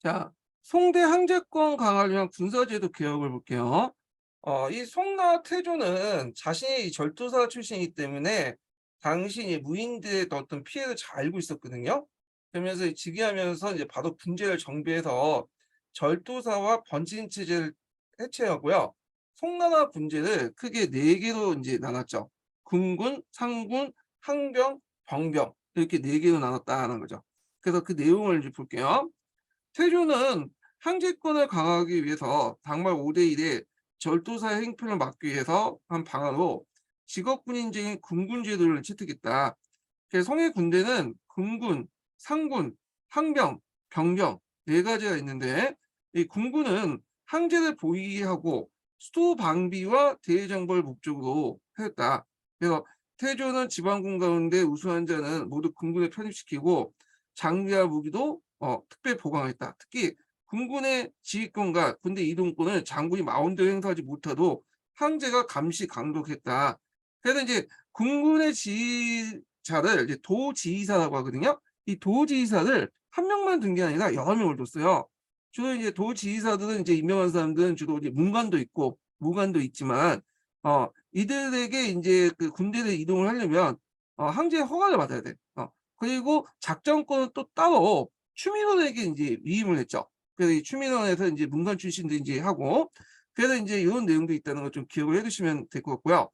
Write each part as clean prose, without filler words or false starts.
자, 송대 항제권 강화를 위한 군사제도 개혁을 볼게요. 이 송나 태조는 자신이 절도사 출신이기 때문에 당시 무인들의 어떤 피해를 잘 알고 있었거든요. 그러면서 즉위하면서 이제 바로 군제를 정비해서 절도사와 번진 체제를 해체하고요. 송나라 군제를 크게 네 개로 이제 나눴죠. 군군, 상군, 항병, 병병 이렇게 네 개로 나눴다는 거죠. 그래서 그 내용을 이제 볼게요. 태조는 항제권을 강화하기 위해서 당말 5대1의 절도사의 행편을 막기 위해서 한 방안으로 직업군인제인 군군제도를 채택했다. 그래서 송해 군대는 군군, 상군, 항병, 병병 네 가지가 있는데 이 군군은 항제를 보위하고 수도 방비와 대외 정보를 목적으로 하였다. 그래서 태조는 지방군 가운데 우수한 자는 모두 군군에 편입시키고 장비와 무기도 특별 보강했다. 특히 군군의 지휘권과 군대 이동권을 장군이 마음대로 행사하지 못하도 황제가 감시 강독했다. 그래서 이제 군군의 지휘자를 이제 도지휘사라고 하거든요. 이 도지휘사를 한 명만 둔 게 아니라 여러 명을 뒀어요. 주로 이제 도지휘사들은 이제 임명한 사람들은 주로 이제 문관도 있고 무관도 있지만 이들에게 이제 그 군대를 이동을 하려면 황제의 허가를 받아야 돼. 그리고 작전권은 또 따로 추민원에게 인제 위임을 했죠. 그래서 이 추민원에서 인제 문관 출신들이 인제 하고 그래서 인제 요런 내용도 있다는 걸 좀 기억을 해 두시면 될 것 같고요.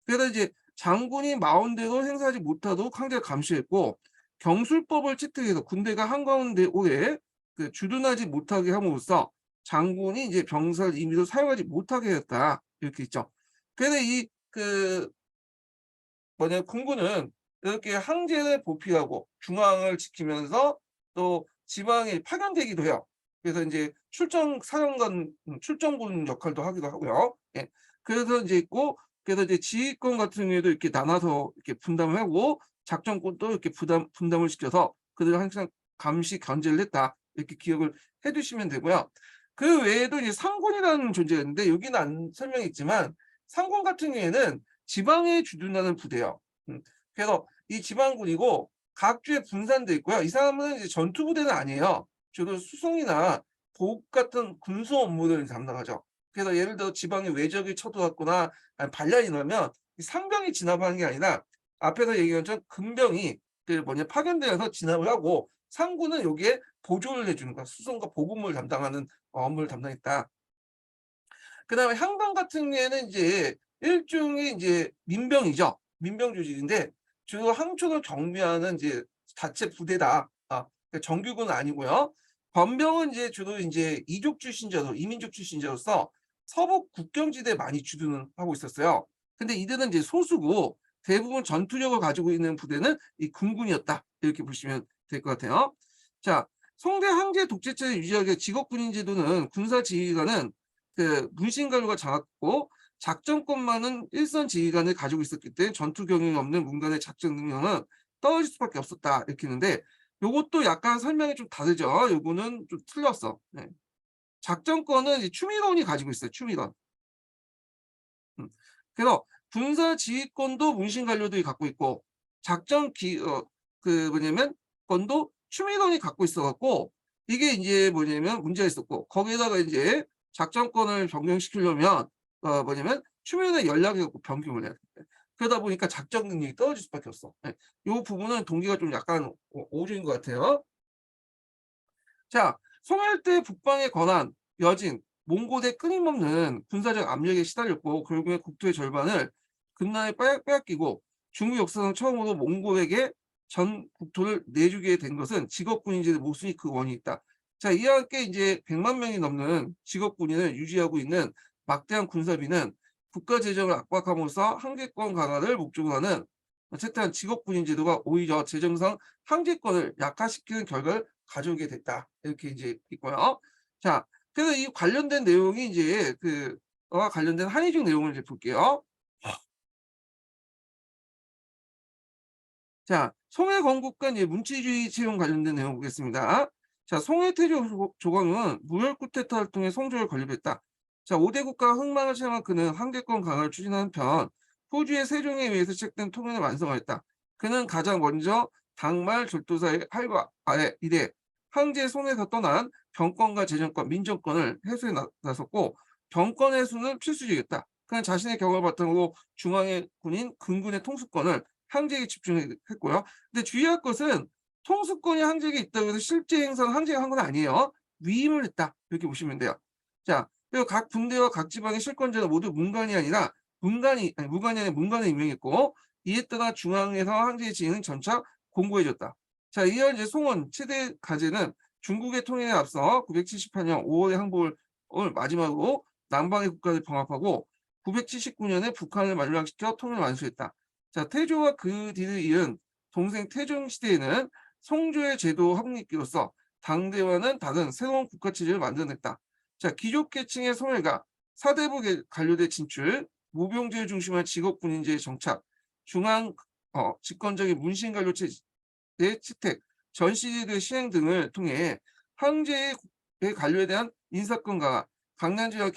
그래서 이제 장군이 마음대로 행사하지 못하도록 황제가 감시했고 경술법을 채택해서 군대가 한가운데 오래 그 주둔하지 못하게 함으로써 장군이 이제 병사를 임의로 사용하지 못하게 했다. 이렇게 있죠. 그래서 이 군군은 이렇게 항제를 보필하고 중앙을 지키면서 또 지방에 파견되기도 해요. 그래서 인제 출정 사령관 출정군 역할도 하기도 하고요. 예. 그래서 인제 있고 그래서 이제 지휘권 같은 경우에도 이렇게 나눠서 이렇게 분담을 하고 작전권도 이렇게 분담을 시켜서 그들을 항상 감시 견제를 했다. 이렇게 기억을 해 두시면 되고요. 그 외에도 이제 상군이라는 존재가 있는데 여기는 안 설명했지만 상군 같은 경우에는 지방에 주둔하는 부대예요. 그래서 이 지방군이고 각 주에 분산돼 있고요. 이 사람은 이제 전투 부대는 아니에요. 주로 수송이나 보급 같은 군수 업무를 담당하죠. 그래서 예를 들어 지방에 외적이 쳐들어왔거나 아니면 반란이 일어나면 이 상병이 진압하는 게 아니라 앞에서 얘기한 것처럼 금병이 파견되어서 진압을 하고 상군은 여기에 보조를 해 주는 거야. 수송과 보급을 담당하는 업무를 담당했다. 그다음에 향방 같은 경우에는 이제 일종의 이제 민병이죠. 민병 조직인데 주로 항초를 정비하는 이제 자체 부대다. 정규군은 아니고요. 권병은 이제 주로 인제 이족 출신자로 이민족 출신자로서 서북 국경지대에 많이 주둔을 하고 있었어요. 근데 이들은 이제 소수고 대부분 전투력을 가지고 있는 부대는 이 군군이었다. 이렇게 보시면 될 것 같아요. 자, 송대 황제 독재체를 유지하기 위해 직업군인 제도는 군사 지휘관은 그 문신관료가 장악고 작전권만은 일선 지휘관을 가지고 있었기 때문에 전투 경험이 없는 문관의 작전 능력은 떨어질 수밖에 없었다. 이렇게 했는데 요것도 약간 설명이 좀 다르죠. 요거는 좀 틀렸어. 네. 작전권은 이제 추미론이 가지고 있어요. 추미론. 음. 그래서 군사 지휘권도 문신관료들이 갖고 있고 작전 뭐냐면 권도 추미론이 갖고 있어 갖고 이게 인제 뭐냐면 문제가 있었고 거기에다가 인제 작전권을 변경시키려면 추미론에 연락해 갖고 변경을 해야 돼. 그러다 보니까 작전 능력이 떨어질 수밖에 없어. 예. 요 부분은 동기가 좀 약간 오류인 것 같아요. 자, 소멸대 북방의 권한, 여진, 몽골의 끊임없는 군사적 압력에 시달렸고 결국에 국토의 절반을 금나라에 빼앗기고 중국 역사상 처음으로 몽골에게 전 국토를 내주게 된 것은 직업군인제의 모순이 그 원인이 있다. 자, 이와 함께 이제 100만 명이 넘는 직업군인을 유지하고 있는 막대한 군사비는 국가 재정을 압박함으로써 한계권 강화를 목적으로 하는 채택한 직업군인 제도가 오히려 재정상 한계권을 약화시키는 결과를 가져오게 됐다. 이렇게 이제 있고요. 자, 그래서 이 관련된 내용이 이제 그와 관련된 한의중 내용을 이제 볼게요. 자, 송해 건국과 이제 문치주의 채용 관련된 내용 보겠습니다. 자, 송해태조 조광은 무혈 쿠데타를 통해 성조를 건립했다. 자, 5대 국가 흥망을 실행한 그는 한계권 강화를 추진한 한편 호주의 세종에 의해서 시작된 통일을 완성하였다. 그는 가장 먼저 당말 절도사의 할과 아래 이래 황제의 손에서 떠난 병권과 재정권, 민정권을 해소해 나섰고 병권 해소는 필수적이었다. 그냥 자신의 경험을 바탕으로 중앙의 군인 금군의 통수권을 황제에게 집중했고요. 근데 주의할 것은 통수권이 황제에게 있다고 해서 실제 행사는 황제가 한 건 아니에요. 위임을 했다. 이렇게 보시면 돼요. 자, 그리고 각 분대와 각 지방의 실권자는 모두 문관이 아니라 문관이 아니라 문관을 임명했고 이에 따라 중앙에서 황제의 지위는 점차 공고해졌다. 자, 이어 이제 송원 최대 가제는 중국의 통일에 앞서 978년 5월의 항복을 마지막으로 남방의 국가를 병합하고 979년에 북한을 만류시켜 통일을 완수했다. 자, 태조와 그 뒤를 이은 동생 태종 시대에는 송조의 제도 확립기로서 당대와는 다른 새로운 국가 체제를 만들어냈다. 자, 귀족계층의 소멸과 사대부 관료대 진출, 무병제를 중심한 직업군인제의 정착, 중앙 집권적인 문신관료 체제의 채택, 전시제도의 시행 등을 통해 황제의 관료에 대한 인사권 강화, 강남지역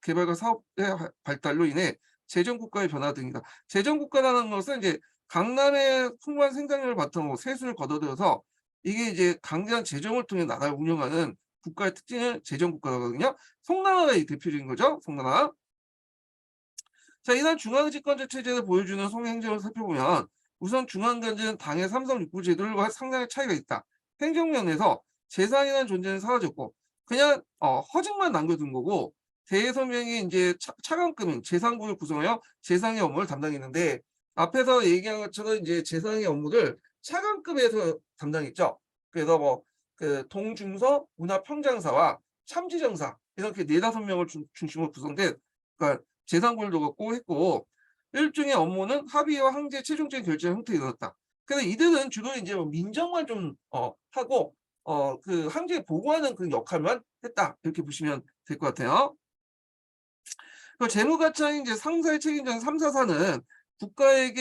개발과 사업의 발달로 인해 재정국가의 변화 등이다. 재정국가라는 것은 이제 강남의 풍부한 생산력을 바탕으로 세수를 걷어들여서 이게 이제 강대한 재정을 통해 나라를 운영하는 국가의 특징을 재정국가거든요. 송나라가 이 대표적인 거죠. 송나라. 자, 이런 중앙집권제 체제를 보여주는 송의 행정을 살펴보면 우선 중앙관제는 당의 3.6부 제도와 상당히 차이가 있다. 행정면에서 재상이라는 존재는 사라졌고 그냥 허징만 남겨둔 거고 대서명이 이제 차관급인 재상부를 구성하여 재상의 업무를 담당했는데 앞에서 얘기한 것처럼 이제 재상의 업무를 차관급에서 담당했죠. 그래서 뭐 그 동중서, 문화평장사와 참지정사 이렇게 4-5명을 중심으로 구성된 그러니까 재상부를 두고 했고 일종의 업무는 합의와 황제의 최종적인 결정 형태에 이르렀다. 그래서 이들은 주로 이제 뭐 민정만 좀 하고 그 황제에 보고하는 그 역할만 했다 이렇게 보시면 될 것 같아요. 그 재무가차인 이제 상사의 책임자는 3사사는 국가의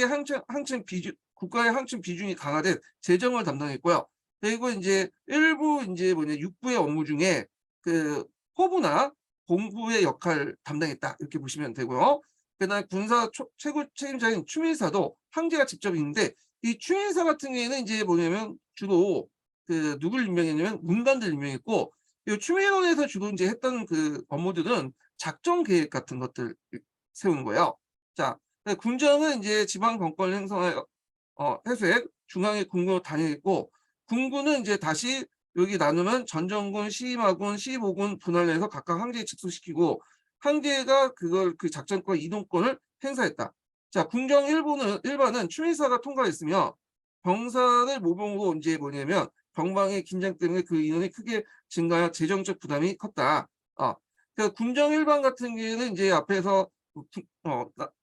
항침 비중이 강화된 재정을 담당했고요. 그리고 이제 일부 이제 육부의 업무 중에 그 호부나 공부의 역할 담당했다 이렇게 보시면 되고요. 그다음에 군사 최고 책임자인 추밀사도 황제가 직접 있는데 이 추밀사 같은 경우에는 이제 뭐냐면 주로 그 누굴 임명했냐면 문관들 임명했고 이 추밀원에서 주로 이제 했던 그 업무들은 작전 계획 같은 것들 세우는 거예요. 자, 군정은 이제 지방 정권을 행사하여 해수해 중앙의 군군으로 단일했고 군군은 이제 다시 여기 나누면 전정군, 시마군, 시보군 분할해서 각각 황제에 직속시키고 황제가 그걸 그 작전권 이동권을 행사했다. 자, 군정 일반은 추밀사가 통과했으며 병사를 모병으로 이제 뭐냐면 병방의 긴장 때문에 그 인원이 크게 증가하여 재정적 부담이 컸다. 그 군정 일반 같은 경우에는 이제 앞에서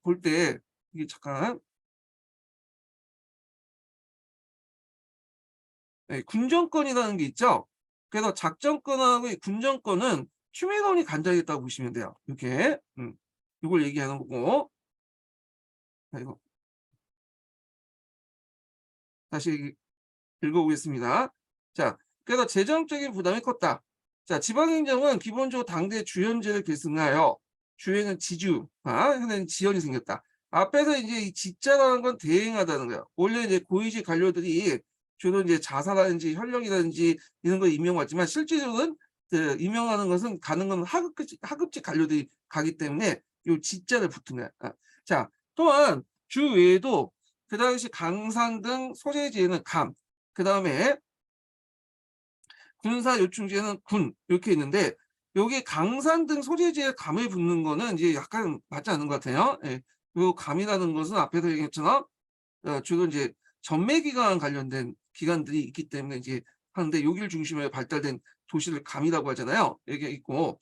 볼 때 이게 잠깐 네, 군정권이라는 게 있죠. 그래서 작전권하고 이 군정권은 추미건이 관장했다고 보시면 돼요. 이렇게 이걸 얘기하는 거고. 자, 이거 다시 읽어보겠습니다. 자, 그래서 재정적인 부담이 컸다. 자, 지방행정은 기본적으로 당대 주연제를 계승하여 주에는 지주가 현재는 지연이 생겼다. 앞에서 이제 이 지자라는 건 대행하다는 거예요. 원래 이제 고위직 관료들이 주로 이제 자사라든지 현령이라든지 이런 거 임명받지만 실질적으로는 그 임명하는 것은 가는 건 하급직 관료들이 가기 때문에 이 지자를 붙은 거야. 자, 또한 주 외에도 그 당시 강산 등 소재지에는 감, 그 다음에 군사 요충지에는 군 이렇게 있는데 여기 강산 등 소재지에 감을 붙는 거는 이제 약간 맞지 않는 것 같아요. 예. 요 감이라는 것은 앞에서 얘기했잖아. 주로 이제 전매기관 관련된 기관들이 있기 때문에 이제 하는데 여기를 중심으로 발달된 도시를 감이라고 하잖아요. 여기 있고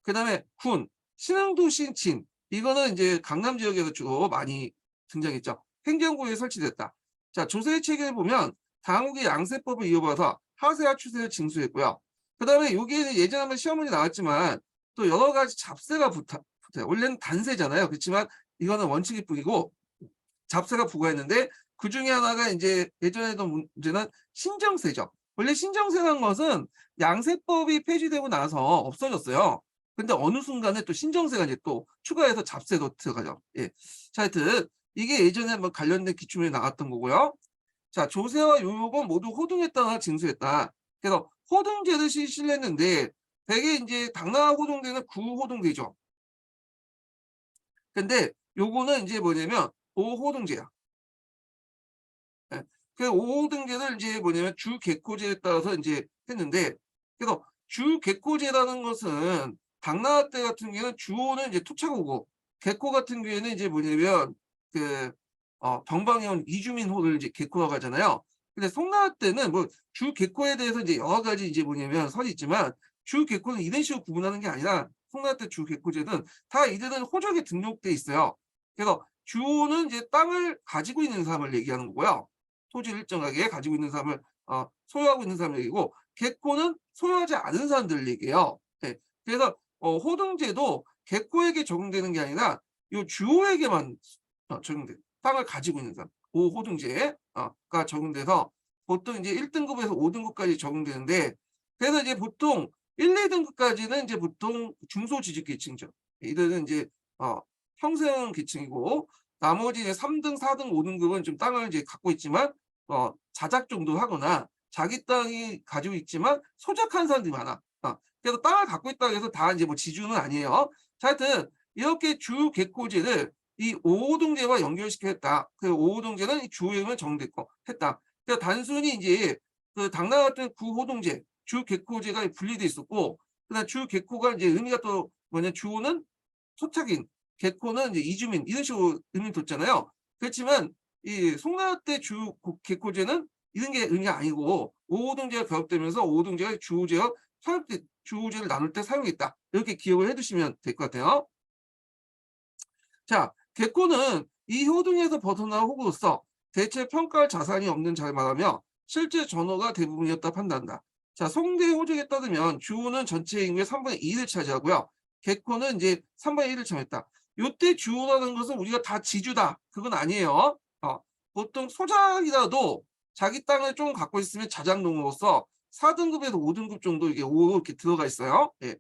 그다음에 군, 신흥도시인 진 이거는 이제 강남 지역에서 주로 많이 등장했죠. 행정구에 설치됐다. 자, 조세의 체계를 보면 당국의 양세법을 이어받아 하세와 추세를 징수했고요. 그다음에 여기에는 예전에 한번 시험문제 나왔지만 또 여러 가지 잡세가 붙어요. 원래는 단세잖아요. 그렇지만 이거는 원칙이 뿐이고 잡세가 부과했는데 그 중에 하나가 이제 예전에도 문제는 신정세죠. 원래 신정세라는 것은 양세법이 폐지되고 나서 없어졌어요. 근데 어느 순간에 또 신정세가 이제 또 추가해서 잡세도 들어가죠. 예. 자, 하여튼 이게 예전에 뭐 관련된 기출문제 나왔던 거고요. 자, 조세와 요역은 모두 호등했다나 징수했다. 그래서 호등제를 실시를 했는데 대개 이제 당나라 호등제는 구호등제죠. 근데 요거는 이제 뭐냐면 5호등제야. 예. 그 5호등제를 이제 뭐냐면 주개코제에 따라서 인제 했는데 그래서 주개코제라는 것은 당나라 때 같은 경우에는 주호는 이제 토착호고 개코 같은 경우에는 이제 뭐냐면 그 정방에 온 이주민호를 이제 개코라고 하잖아요. 근데 송나라 때는 뭐 주개코에 대해서 이제 여러 가지 이제 뭐냐면 설이 있지만 주개코는 이런 식으로 구분하는 게 아니라 송나라 때 주개코제는 다 이들은 호적에 등록돼 있어요. 그래서 주호는 이제 땅을 가지고 있는 사람을 얘기하는 거고요. 토지를 일정하게 가지고 있는 사람을 소유하고 있는 사람을 얘기고 개코는 소유하지 않은 사람들을 얘기해요. 예. 그래서 호등제도 개코에게 적용되는 게 아니라 요 주호에게만 적용돼요. 땅을 가지고 있는 사람. 호등제 가 적용돼서 보통 이제 1등급에서 5등급까지 적용되는데 그래서 이제 보통 1-2등급까지는 이제 보통 중소지주계층이죠. 이들은 이제 평생 계층이고 나머지 이제 3등, 4등, 5등급은 좀 땅을 이제 갖고 있지만 자작 정도 하거나 자기 땅이 가지고 있지만 소작한 사람들이 많아. 그래서 땅을 갖고 있다고 해서 다 이제 뭐 지주는 아니에요. 자, 하여튼 이렇게 주개코제를 이 5호등제와 연결시켰다. 그 5호등제는 이 주호에만 적용됐고 했다. 그러니까 단순히 이제 그 당나라 같은 구호등제, 주개코제가 분리돼 있었고 그다음 주개코가 이제 의미가 또 뭐냐 주호는 토착인, 개코는 이제 이주민 이런 식으로 의미를 뒀잖아요. 그렇지만 이 송나라 때 개코제는 이런 게 의미가 아니고 5호등제가 결합되면서 5호등제가 주호제와 주호제를 나눌 때 사용했다. 이렇게 기억을 해두시면 될 것 같아요. 자, 개코는 이 호등에서 벗어나 호구로서 대체 평가할 자산이 없는 자를 말하며 실제 전호가 대부분이었다 판단한다. 자, 송대 호적에 따르면 주호는 전체 인구의 3분의 2를 차지하고요. 개코는 이제 3분의 1을 차지했다. 요때 주호라는 것은 우리가 다 지주다. 그건 아니에요. 보통 소작이라도 자기 땅을 좀 갖고 있으면 자작농으로서 4등급에서 5등급 정도 이게 5 이렇게 들어가 있어요. 예.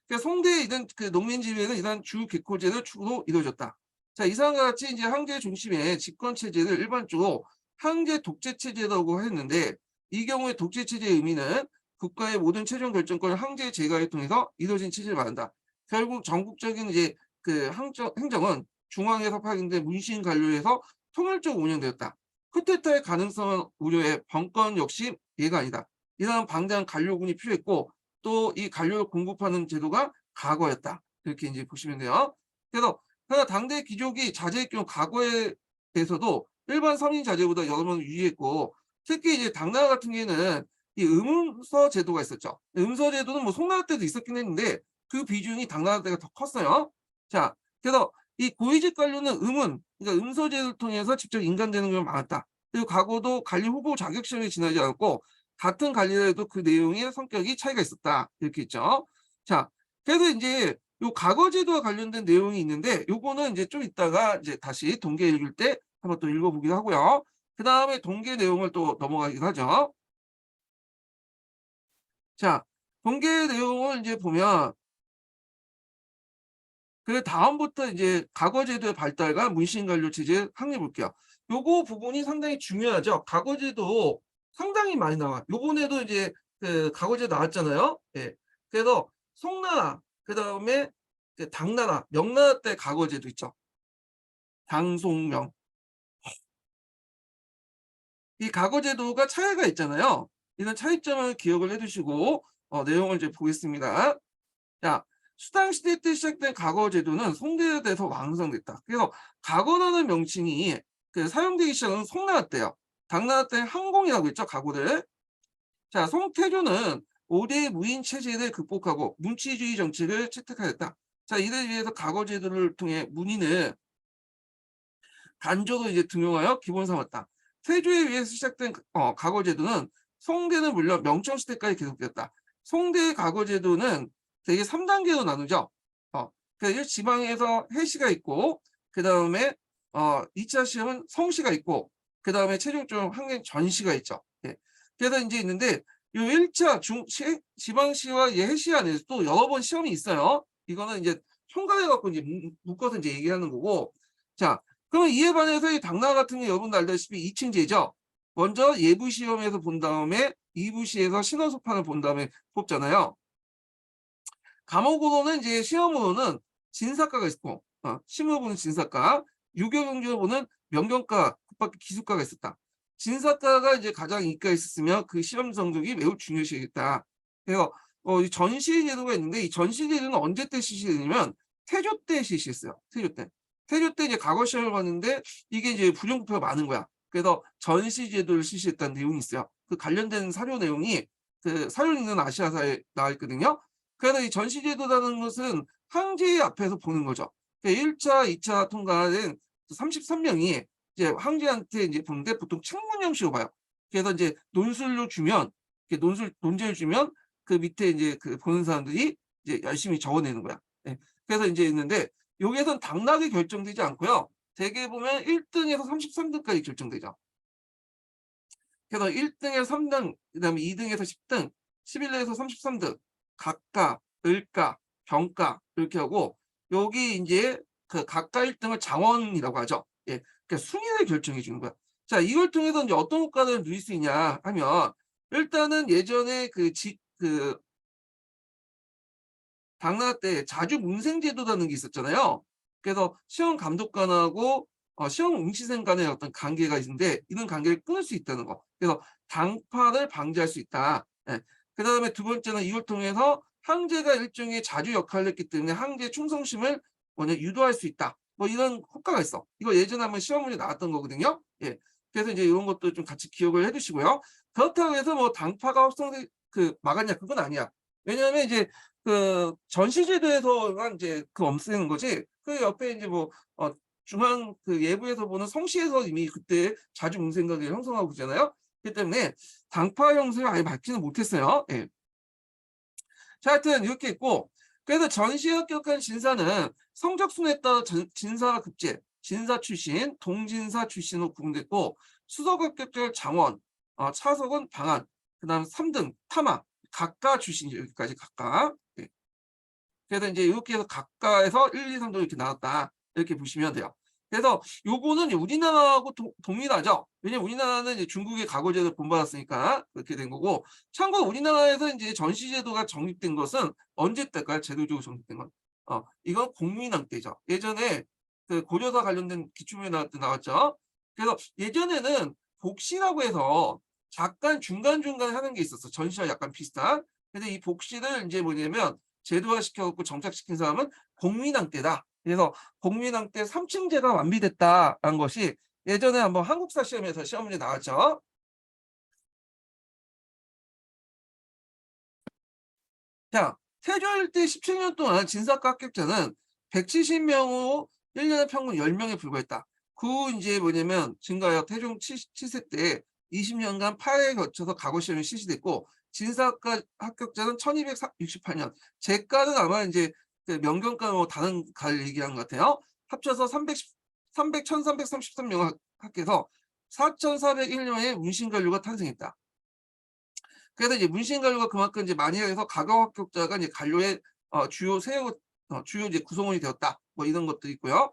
그러니까 송대의 이런 그 농민 지배는 이러한 주개코제를 축으로 이루어졌다. 자, 이상과 같이 이제 황제 중심의 집권 체제를 일반적으로 황제 독재 체제라고 했는데 이 경우에 독재 체제의 의미는 국가의 모든 최종 결정권을 황제 제가를 통해서 이루어진 체제를 말한다. 결국 전국적인 이제 그 행정은 중앙에서 파견된 문신 관료에서 통일적으로 운영되었다. 쿠데타의 가능성은 우려해 정권 역시 예가 아니다. 이러한 방대한 관료군이 필요했고 또 이 관료를 공급하는 제도가 과거였다. 이렇게 이제 보시면 돼요. 그래서 그러나 당대 귀족이 자제의 경우 과거에 대해서도 일반 서민 자제보다 여러 번 유리했고 특히 이제 당나라 같은 경우에는 이 음서 제도가 있었죠. 음서 제도는 뭐 송나라 때도 있었긴 했는데 그 비중이 당나라 때가 더 컸어요. 자, 그래서 이 고위직 관료는 그러니까 음서 제도를 통해서 직접 인간되는 경우가 많았다. 그리고 과거도 관리 후보 자격 시험에 지나지 않았고 같은 관리라도 그 내용의 성격이 차이가 있었다. 이렇게 있죠. 자, 그래서 이제 요 과거 제도와 관련된 내용이 있는데 요거는 이제 좀 이따가 이제 다시 동계 읽을 때 한번 또 읽어보기도 하고요. 그다음에 동계 내용을 또 넘어가기도 하죠. 자, 동계 내용을 이제 보면 다음부터 이제 과거 제도의 발달과 문신 관료 체제 확립해 볼게요. 요거 부분이 상당히 중요하죠. 과거 제도 상당히 많이 나와. 요번에도 이제 그 과거 제도 나왔잖아요. 예. 그래서 송나라, 그다음에 그 당나라, 명나라 때 과거 제도 있죠. 당송명. 이 과거 제도가 차이가 있잖아요. 이런 차이점을 기억을 해 두시고 내용을 이제 보겠습니다. 자, 수당시대 때 시작된 과거 제도는 송대에 대해서 완성됐다. 그래서 과거라는 명칭이 사용되기 시작은 송나라 때요. 당나라 때 항공이라고 했죠, 과거를. 자, 송태조는 5대 무인 체제를 극복하고 문치주의 정책을 채택하였다. 자, 이를 위해서 과거 제도를 통해 문인을 단조로 이제 등용하여 기본 삼았다. 태조에 의해서 시작된 과거 제도는 송대는 물론 명청 시대까지 계속되었다. 송대의 과거 제도는 되게 3단계로 나누죠. 그래서 지방에서 해시가 있고 그다음에 2차 시험은 성시가 있고 그다음에 최종적으로 한개 전시가 있죠. 예. 그래서 이제 있는데 요 1차 지방시와 해시 안에서 또 여러 번 시험이 있어요. 이거는 이제 총괄해 갖고 이제 묶어서 이제 얘기하는 거고. 자, 그러면 이에 반해서 이 당나라 같은 경우 여러분도 알다시피 2층제죠. 먼저 예부 시험에서 본 다음에 2부시에서 신원소판을 본 다음에 뽑잖아요. 과목으로는 이제 시험으로는 진사과가 있고, 시험을 보는 진사과, 유교경제를 보는 명경과, 국밖에 기술과가 있었다. 진사과가 이제 가장 인기가 있었으면 그 시험 성적이 매우 중요시겠다. 그래서 이 전시 제도가 있는데, 이 전시 제도는 언제 때 실시되냐면 태조 때 실시했어요. 태조 때. 태조 때 이제 과거 시험을 봤는데 이게 이제 부정부패가 많은 거야. 그래서 전시 제도를 실시했다는 내용이 있어요. 그 관련된 사료 내용이 그 사료 있는 아시아사에 나와 있거든요. 그래서 이 전시 제도라는 것은 황제 앞에서 보는 거죠. 그러니까 1차, 2차 통과된 33명이 이제 황제한테 이제 보는데 보통 책문 형식으로 봐요. 그래서 이제 논술로 주면, 이렇게 논제를 주면 그 밑에 이제 그 보는 사람들이 이제 열심히 적어내는 거야. 예. 그래서 이제 있는데 여기에선 당락이 결정되지 않고요. 대개 보면 1등에서 33등까지 결정되죠. 그래서 1등에서 3등, 그다음에 2등에서 10등, 11등에서 33등, 각가, 을가, 병가 이렇게 하고 여기 이제 그 각가 1등을 장원이라고 하죠. 예. 그러니까 순위를 결정해 주는 거야. 자, 이걸 통해서 이제 어떤 효과를 누릴 수 있냐 하면 일단은 예전에 그 당나라 때 자주 문생제도라는 게 있었잖아요. 그래서 시험 감독관하고 시험 응시생 간의 어떤 관계가 있는데 이런 관계를 끊을 수 있다는 거. 그래서 당파를 방지할 수 있다. 예. 그다음에 두 번째는 이걸 통해서 황제가 일종의 자주 역할을 했기 때문에 황제의 충성심을 유도할 수 있다. 뭐 이런 효과가 있어. 이거 예전에 한번 시험 문제 나왔던 거거든요. 예. 그래서 이제 이런 것도 좀 같이 기억을 해두시고요. 그렇다고 해서 뭐 당파가 합성돼 막았냐 그건 아니야. 왜냐하면 이제 그 전시제도에서만 이제 그 없애는 거지. 그 옆에 이제 뭐 중앙 그 예부에서 보는 성시에서 이미 그때 자주 문생각을 형성하고 있잖아요. 그렇기 때문에 당파 형성을 아예 막지는 못했어요. 예. 자, 하여튼 이렇게 있고 그래서 전시에 합격한 진사는 성적순에 따라 진사 급제, 진사 출신, 동진사 출신으로 구분됐고 수석 합격자 장원, 차석은 방한, 그다음 3등 타마, 각가 출신 여기까지 각가. 예. 그래서 이제 이렇게 해서 각가에서 1, 2, 3도 이렇게 나왔다. 이렇게 보시면 돼요. 그래서 요거는 우리나라하고 동일하죠. 왜냐면 우리나라는 이제 중국의 과거제도를 본받았으니까 그렇게 된 거고, 참고로 우리나라에서 이제 전시제도가 정립된 것은 언제 때일까요? 제도적으로 정립된 건. 이건 공민왕 때죠. 예전에 그 고려사 관련된 기출문제 나올 때 나왔죠. 그래서 예전에는 복시라고 해서 잠깐 중간중간 하는 게 있었어. 전시와 약간 비슷한. 근데 이 복시를 이제 뭐냐면 제도화 시켜갖고 정착시킨 사람은 공민왕 때다. 그래서 공민왕 때 3층제가 완비됐다라는 것이 예전에 한번 한국사 시험에서 시험 문제 나왔죠. 자, 태조일 때 17년 동안 진사과 합격자는 170명으로 1년에 평균 10명에 불과했다. 그 이제 뭐냐면 증가하여 태종 7세 때 20년간 8회에 거쳐서 과거 시험이 실시됐고 진사과 합격자는 1268년. 제과는 아마 이제 그 명경과 뭐 다른 과를 얘기한 것 같아요. 합쳐서 1333명을 합격해서 4401년에 문신관료가 탄생했다. 그래서 이제 문신관료가 그만큼 이제 많이 해서 가가 합격자가 이제 관료의 주요 이제 구성원이 되었다. 뭐 이런 것도 있고요.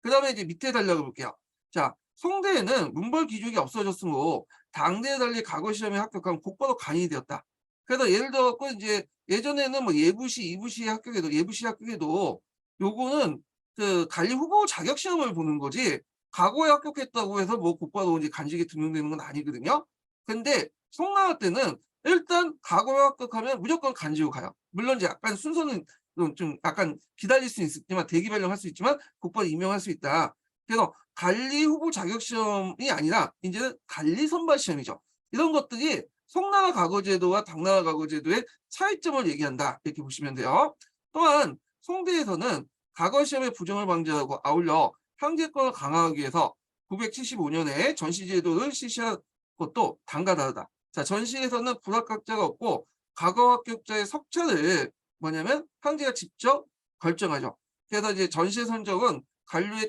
그다음에 이제 밑에 달력을 볼게요. 자, 송대에는 문벌 기족이 없어졌으므로 당대에 달리 과거 시험에 합격한 곧바로 관이 되었다. 그래서 예를 들어 갖고 이제 예전에는 뭐 예부시, 이부시 합격해도 요거는 그 관리 후보 자격 시험을 보는 거지 과거에 합격했다고 해서 뭐 곧바로 이제 간직에 등용되는 건 아니거든요. 근데 송나라 때는 일단 과거에 합격하면 무조건 간직으로 가요. 물론 이제 약간 순서는 좀 약간 기다릴 수 있지만 대기 발령할 수 있지만 곧바로 임명할 수 있다. 그래서 관리 후보 자격 시험이 아니라 이제는 관리 선발 시험이죠. 이런 것들이 송나라 과거제도와 당나라 과거제도의 차이점을 얘기한다. 이렇게 보시면 돼요. 또한 송대에서는 과거 시험의 부정을 방지하고 아울러 황제권을 강화하기 위해서 975년에 전시제도를 실시한 것도 당과 다르다. 자, 전시에서는 불합격자가 없고 과거 합격자의 석차를 뭐냐면 황제가 직접 결정하죠. 그래서 이제 전시 선정은 관료의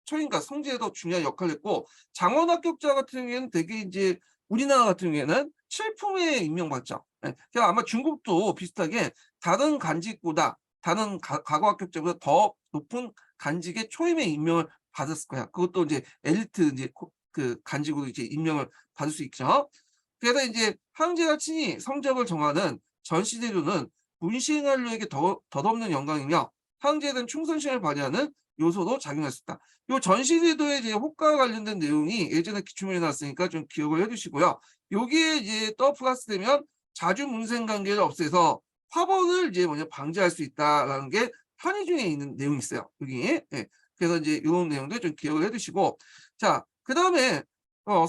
초임과 성지에도 중요한 역할을 했고 장원 합격자 같은 경우에는 되게 이제 우리나라 같은 경우에는 칠품에 임명받죠. 예. 그래서 아마 중국도 비슷하게 다른 간직보다 다른 과거 합격자보다 더 높은 간직의 초임에 임명을 받았을 거야. 그것도 이제 엘리트 이제 그 간직으로 이제 임명을 받을 수 있죠. 그래서 이제 황제가 친히 성적을 정하는 전시제도는 문신한료에게 덧없는 영광이며 황제에 대한 충성심을 발휘하는 요소로 작용할 수 있다. 요 전시제도의 이제 호가와 관련된 내용이 예전에 기출문제 나왔으니까 좀 기억을 해두시고요. 여기에 이제 또 플러스되면 자주 문생 관계를 없애서 화번을 이제 방지할 수 있다라는 게 한의 중에 있는 내용이 있어요. 여기. 예. 그래서 이제 이런 내용도 좀 기억을 해두시고, 자, 그 다음에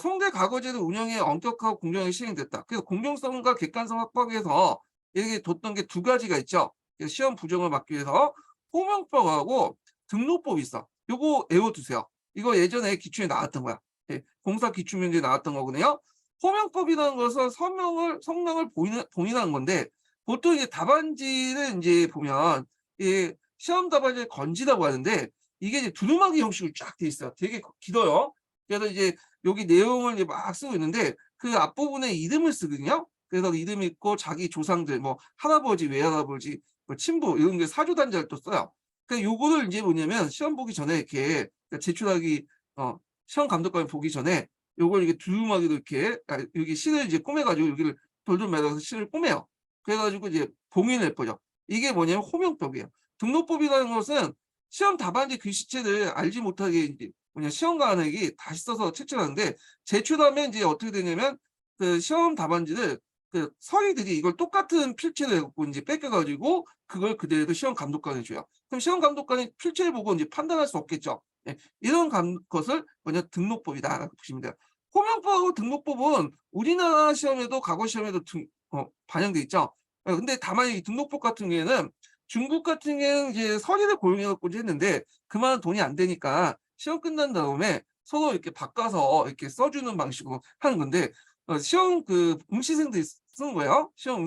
송대 과거제도 운영이 엄격하고 공정하게 시행됐다. 그래서 공정성과 객관성 확보하기 위해서 이렇게 뒀던 게 두 가지가 있죠. 그래서 시험 부정을 막기 위해서 호명법하고 등록법이 있어. 요거 외워두세요. 이거 예전에 기출에 나왔던 거야. 예, 공사 기출문제에 나왔던 거거든요. 호명법이라는 것은 성명을 봉인하는 건데, 보통 이제 답안지를 이제 보면 이 시험 답안지를 건지라고 하는데, 이게 이제 두루마기 형식으로 쫙 돼 있어요. 되게 길어요. 그래서 이제 여기 내용을 이제 막 쓰고 있는데 그 앞부분에 이름을 쓰거든요. 그래서 이름 있고 자기 조상들 뭐 할아버지, 외할아버지, 뭐 친부 이런 게 사조 단자를 또 써요. 그러니까 요거를 이제 뭐냐면 시험 보기 전에 이렇게 그러니까 제출하기 시험 감독관이 보기 전에 요걸 이게 두루마기로 이렇게 여기 실을 이제 꼬매가지고 여기를 돌돌 말아서 실을 꼬매요. 그래가지고 이제 봉인을 해버려. 이게 뭐냐면 호명법이에요. 등록법이라는 것은 시험 답안지 글씨체를 알지 못하게 이제 시험관에게 다시 써서 채점하는데 제출하면 이제 어떻게 되냐면 그 시험 답안지를 그 서희들이 이걸 똑같은 필체를 해갖고 이제 뺏겨가지고 그걸 그대로 시험 감독관에 줘요. 그럼 시험 감독관이 필체를 보고 이제 판단할 수 없겠죠. 예, 이런 것을 등록법이다라고 보시면 돼요. 호명법하고 등록법은 우리나라 시험에도 과거 시험에도 반영돼 있죠. 근데 다만 이 등록법 같은 경우에는 중국 같은 경우에는 이제 서류를 고용해갖고 했는데 그만 돈이 안 되니까 시험 끝난 다음에 서로 이렇게 바꿔서 이렇게 써주는 방식으로 하는 건데 시험 그 응시생들이 쓰는 거예요. 시험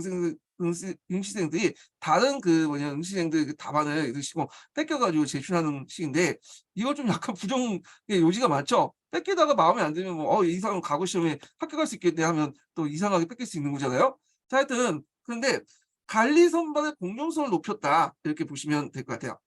응시생들이 다른 그 응시생들 그 답안을 이러시고 뺏겨가지고 제출하는 식인데 이거 좀 약간 부정 요지가 많죠. 뺏기다가 마음에 안 들면 이 사람 과거 시험에 합격할 수 있겠네 하면 또 이상하게 뺏길 수 있는 거잖아요. 자, 하여튼 그런데 관리 선발의 공정성을 높였다 이렇게 보시면 될 것 같아요.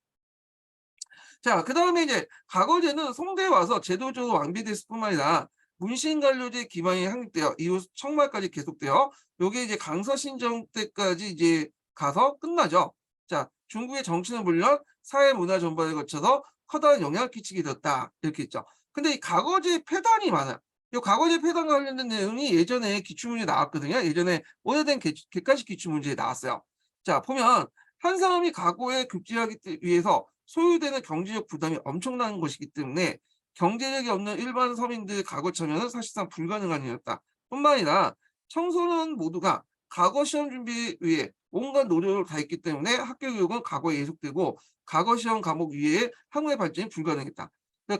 자, 그 다음에 이제 과거제는 송대에 와서 제도적으로 완비됐을 뿐만 아니라 문신관료제 기반이 확립되어 이후 청말까지 계속되어 요게 이제 강서신정 때까지 이제 가서 끝나죠. 자, 중국의 정치는 물론 사회 문화 전반에 거쳐서 커다란 영향을 끼치게 되었다 이렇게 있죠. 근데 이 과거제 폐단이 많아요. 이 과거제 폐단과 관련된 내용이 예전에 기출문제에 나왔거든요. 예전에 오래된 객관식 기출문제에 나왔어요. 자, 보면 한 사람이 과거에 급제하기 위해서 소요되는 경제적 부담이 엄청난 것이기 때문에 경제력이 없는 일반 서민들의 과거 참여는 사실상 불가능한 일이었다. 뿐만 아니라 청소년 모두가 과거 시험 준비 위해 온갖 노력을 다했기 때문에 학교 교육은 과거에 예속되고 과거 시험 과목 위에 학문의 발전이 불가능했다.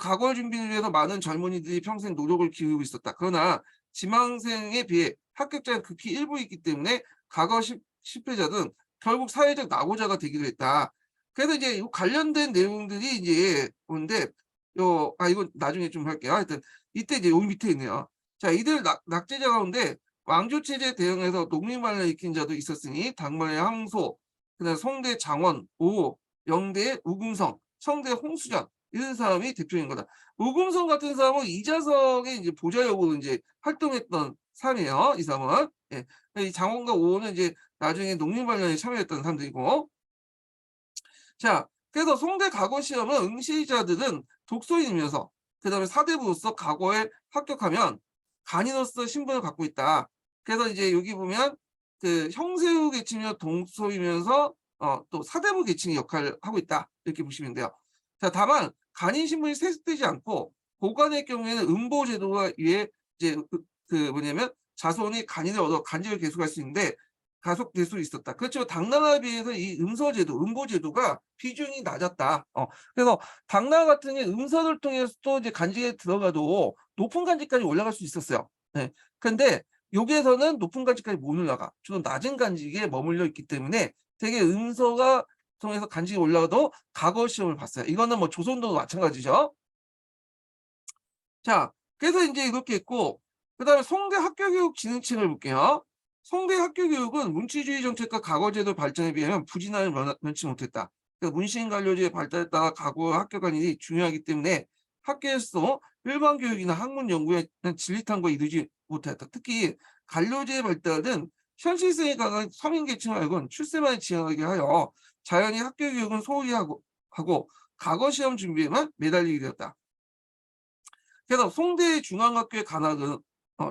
과거 준비를 위해서 많은 젊은이들이 평생 노력을 기울이고 있었다. 그러나 지망생에 비해 합격자는 극히 일부이기 때문에 과거 실패자는 결국 사회적 낙오자가 되기도 했다. 그래서 이제 관련된 내용들이 이제 오는데 이거 나중에 좀 할게요. 하여튼 이때 이제 여기 밑에 있네요. 자, 이들 낙제자 가운데 왕조 체제에 대응해서 농민만을 일으킨 자도 있었으니 당만의 항소, 그다음 송대 장원, 영대 우금성, 청대 홍수전 이런 사람이 대표인 거다. 우금성 같은 사람은 이자석의 이제 보좌역으로 이제 활동했던 사람이에요. 이 사람은. 예. 이 장원과 오는 이제 나중에 농민반란에 참여했던 사람들이고. 자, 그래서 송대 과거 시험은 응시자들은 독소인이면서 그다음에 사대부로서 과거에 합격하면 간인으로서 신분을 갖고 있다. 그래서 이제 여기 보면 그 형세후 계층이며 동소이면서 또 사대부 계층의 역할을 하고 있다. 이렇게 보시면 돼요. 자, 다만 간인 신분이 세습되지 않고 고관의 경우에는 음보 제도가 위에 이제 뭐냐면 자손이 간인을 얻어 간직을 계속할 수 있는데 가속될 수 있었다. 그렇죠. 당나라에 비해서 이 음서제도, 음보제도가 비중이 낮았다. 그래서 당나라 같은 경우 음서를 통해서 또 이제 간직에 들어가도 높은 간직까지 올라갈 수 있었어요. 네. 그런데 여기에서는 높은 간직까지 못 올라가. 주로 낮은 간직에 머물러 있기 때문에 되게 음서가 통해서 간직이 올라가도 과거 시험을 봤어요. 이거는 뭐 조선도 마찬가지죠. 자, 그래서 이제 이렇게 있고, 그 다음에 송대 학교교육 진흥층을 볼게요. 송대 학교교육은 문치주의 정책과 과거제도 발전에 비하면 부진함을 면치 못했다. 그러니까 문신관료제의 발달에 따라 과거 학교 관리이 중요하기 때문에 학교에서 일반 교육이나 학문 연구에 진리탄과 이르지 못하였다. 특히 간료제의 발달은 현실성이 강한 서민 계층 말고는 출세만을 지향하게 하여 자연히 학교 교육은 소홀히 하고 과거 시험 준비에만 매달리게 되었다. 그래서 송대 중앙학교의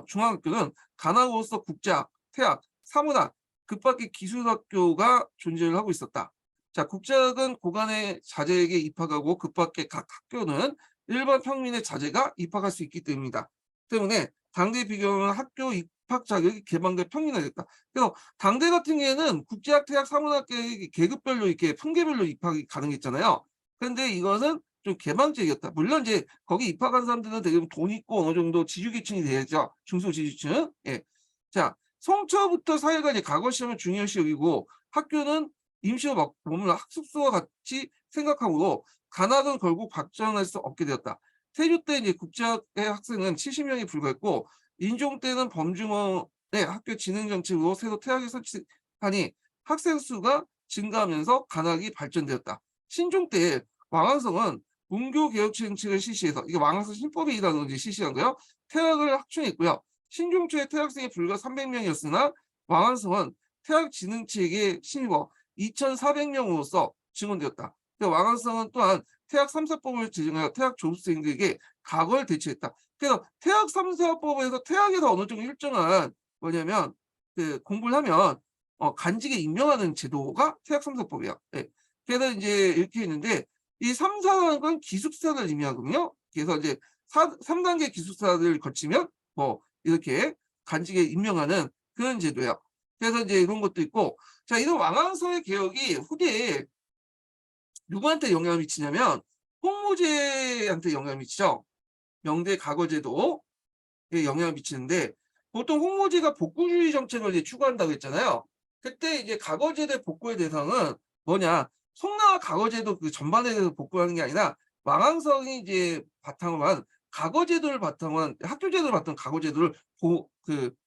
중앙학교는 관악으로서 국제학, 태학, 사문학, 그 밖에 기술학교가 존재를 하고 있었다. 자, 국제학은 고관의 자제에게 입학하고 그 밖에 각 학교는 일반 평민의 자제가 입학할 수 있기 때문이다. 때문에 당대 비교는 학교 입학 자격이 개방돼 평민화됐다. 그래서 당대 같은 경우에는 국제학, 태학, 사문학 계급별로 이렇게 분계별로 입학이 가능했잖아요. 그런데 이것은 좀 개방적이었다. 물론 이제 거기 입학한 사람들은 대부분 돈 있고 어느 정도 지주계층이 돼야죠. 중소지주층. 예. 자, 성처부터 사회가 이제 과거 시험을 중요시 여기고 학교는 임시로 머무는 학습소와 같이 생각하므로 관악은 결국 발전할 수 없게 되었다. 태조 때 이제 국제학의 학생은 70명이 불과했고 인종 때는 범중어의 학교 진흥 정책으로 새로 태학이 설치하니 학생 수가 증가하면서 관악이 발전되었다. 신종 때 왕안성은 문교 개혁 정책을 실시해서 이게 왕안성 신법이라는 걸 실시한 거예요. 태학을 확충했고요. 신종 초에 태학생이 불과 300명이었으나 왕안성은 태학 진흥책에 신입어 2,400명으로서 증언되었다. 왕안성은 또한 태학 3사법을 제정하여 태학 졸업생들에게 각오를 대체했다. 그래서 태학 3사법에서 태학에서 어느 정도 일정한 뭐냐면 그 공부를 하면 간직에 임명하는 제도가 태학 3사법이야. 예. 그래서 이제 이렇게 있는데 이 3, 4학은 기숙사를 의미하거든요. 그래서 이제 3단계 기숙사를 거치면 뭐 이렇게 간직에 임명하는 그런 제도야. 그래서 이제 이런 것도 있고, 자, 이런 왕안성의 개혁이 후대에 누구한테 영향을 미치냐면 홍무제한테 영향을 미치죠. 명대 과거제도에 영향을 미치는데 보통 홍무제가 복구주의 정책을 이제 추구한다고 했잖아요. 그때 이제 과거제도의 복구의 대상은 뭐냐? 송나라 과거제도 그 전반에 대해서 복구하는 게 아니라 왕안성이 이제 바탕으로 한 과거제도를 바탕으로 한 학교제도를 바탕 과거제도를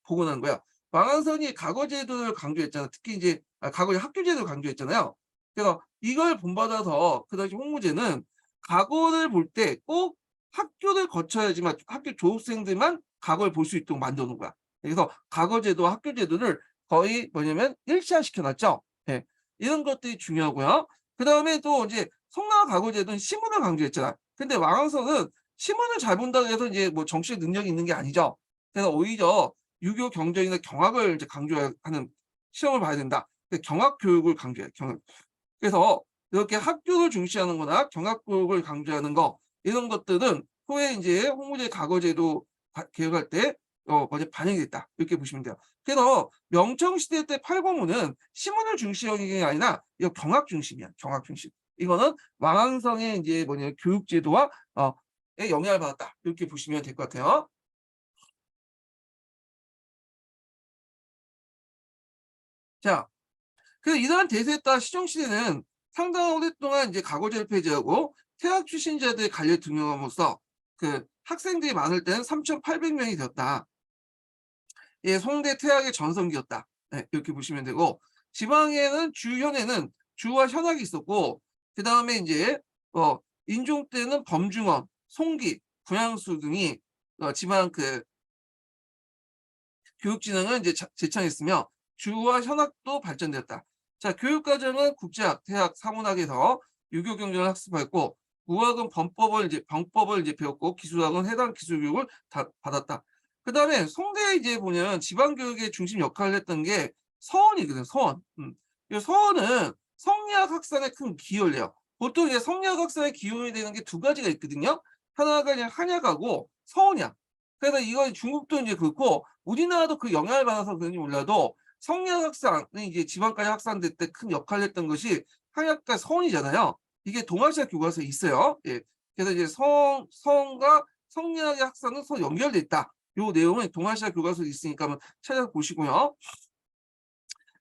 복원한 거야. 왕안성이 과거제도를 강조했잖아. 특히 이제 과거의 학교제도를 강조했잖아요. 그래서 이걸 본받아서 그 당시 홍무제는 과거를 볼 때 꼭 학교를 거쳐야지만 학교 졸업생들만 과거를 볼 수 있도록 만들어 놓은 거야. 그래서 과거제도와 학교제도를 거의 뭐냐면 일치화시켜 놨죠. 예. 이런 것들이 중요하고요. 그다음에 또 이제 송나라 과거제도는 시문을 강조했잖아. 근데 왕안성은 시문을 잘 본다고 해서 이제 뭐 정치적 능력이 있는 게 아니죠. 그래서 오히려 유교 경전이나 경학을 이제 강조하는 시험을 봐야 된다. 경학 교육을 강조해. 경학. 그래서 이렇게 학교를 중시하는 거나 경학 교육을 강조하는 거 이런 것들은 후에 이제 홍무제 과거제도 개혁할 때 먼저 반영이 됐다. 이렇게 보시면 돼요. 그래서 명청시대 때 팔고문은 시문을 중시하는 게 아니라 이거 경학 중심이야. 경학 중심. 이거는 왕안성의 이제 교육제도와 에 영향을 받았다. 이렇게 보시면 될 것 같아요. 자, 그래서 이러한 대세에 따라 시정시대는 상당한 오랫동안 이제 과거제를 폐지하고 퇴학 출신자들의 관리를 등용함으로써 그 학생들이 많을 때는 3,800명이 되었다. 예, 송대 퇴학의 전성기였다. 네, 이렇게 보시면 되고 지방에는 주현에는 주와 현학이 있었고 그 다음에 이제 인종 때는 범중원, 송기, 구양수 등이 지방 그 교육진흥을 이제 제창했으며 주와 현학도 발전되었다. 자, 교육과정은 국제학, 대학, 사문학에서 유교 경전을 학습했고 우학은 병법을 이제 배웠고 기술학은 해당 기술 교육을 받았다. 그다음에 송대에 이제 보면 지방 교육의 중심 역할을 했던 게 서원이거든, 서원. 이 서원은 성리학 학산에 큰 기여를 해요. 보통 이제 성리학 학산에 기여이 되는 게 두 가지가 있거든요. 하나가 그냥 한약하고 서원이야. 그래서 이거 중국도 이제 그렇고 우리나라도 그 영향을 받아서 그런지 몰라도 성리학 학산이 이제 지방까지 확산될 때 큰 역할을 했던 것이 한약과 서원이잖아요. 이게 동아시아 교과서에 있어요. 예. 그래서 이제 서원과 성리학의 학산은 서로 연결돼 있다. 요 내용은 동아시아 교과서에 있으니까 한번 찾아보시고요.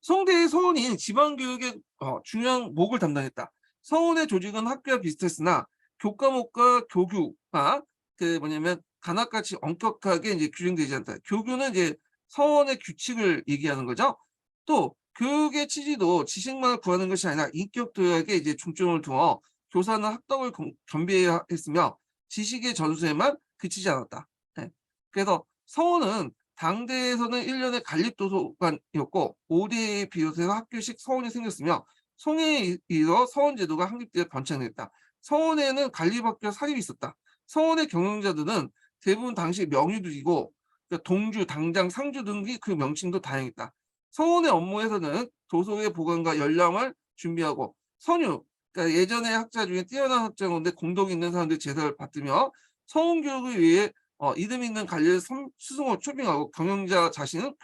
송대의 서원이 지방교육의 중요한 목을 담당했다. 서원의 조직은 학교와 비슷했으나 교과목과 교규가 그 뭐냐면 간학같이 엄격하게 이제 규정되지 않다. 교규는 이제 서원의 규칙을 얘기하는 거죠. 또 교육의 취지도 지식만을 구하는 것이 아니라 인격 도약에 이제 중점을 두어 교사는 학덕을 겸비해야 했으며 지식의 전수에만 그치지 않았다. 예. 그래서 서원은 당대에서는 1년에 관립도서관이었고 5대에 비롯해서 학교식 서원이 생겼으며 송해에 이어 서원제도가 확립되어 번창했다. 서원에는 관리학교 사립이 있었다. 서원의 경영자들은 대부분 당시 명의들이고 그러니까 동주, 당장, 상주 등이 그 명칭도 다양했다. 서원의 업무에서는 도서의 보관과 열람을 준비하고 선유, 그러니까 예전의 학자 중에 뛰어난 학자인데 공덕 있는 사람들이 제사를 받으며 서원 교육을 위해 이름 있는 관리를 스승으로 초빙하고 경영자 자신은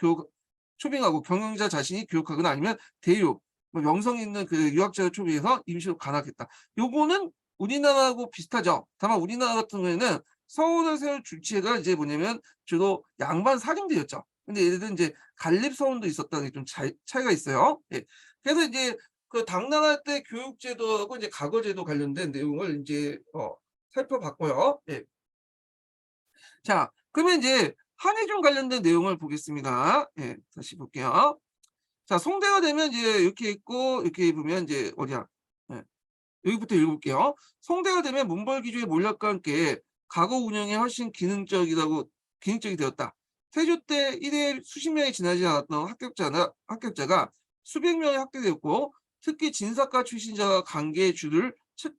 초빙하고 경영자 자신이 교육하거나 아니면 대유, 뭐 명성 있는 그 유학자를 초빙해서 임시로 간학했다. 요거는 우리나라하고 비슷하죠. 다만 우리나라 같은 경우에는 서원을 세울 주체가 이제 뭐냐면 주로 양반 사림들이었죠. 근데 얘들은 이제 관립서원도 있었다는 게 좀 차이가 있어요. 예. 그래서 이제 그 당나라 때 교육제도하고 이제 과거제도 관련된 내용을 이제 살펴봤고요. 예. 자, 그러면 이제 한의종 관련된 내용을 보겠습니다. 예, 다시 볼게요. 자, 송대가 되면 이제 이렇게 있고 이렇게 보면 이제 어디야? 예, 여기부터 읽어볼게요. 송대가 되면 문벌기주의 몰락과 함께 가거 운영이 훨씬 기능적이 되었다. 태조 때 1회 수십 명이 지나지 않았던 합격자가 수백 명이 확대되었고 특히 진사과 출신자가 관계의 줄을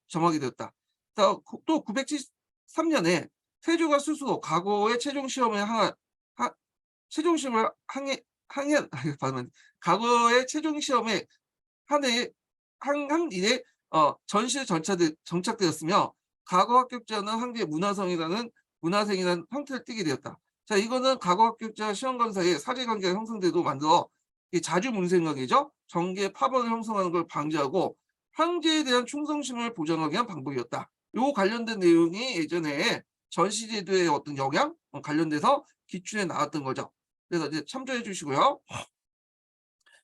점하게 되었다. 또 973년에 태조가 스스로 과거의 최종 시험을 최종 시험을 항해 받으면 과거의 최종 시험에 한 일에 전시에 정착되었으며 과거 합격자는 한국의 문화생이라는 형태를 띠게 되었다. 자, 이거는 과거 합격자 시험관 사이에 사제관계가 형성되도 만들어 자주문생각이죠. 정계 파벌을 형성하는 걸 방지하고 황제에 대한 충성심을 보장하기 위한 방법이었다. 요 관련된 내용이 예전에 전시제도의 어떤 영향 관련돼서 기출에 나왔던 거죠. 그래서 이제 참조해 주시고요.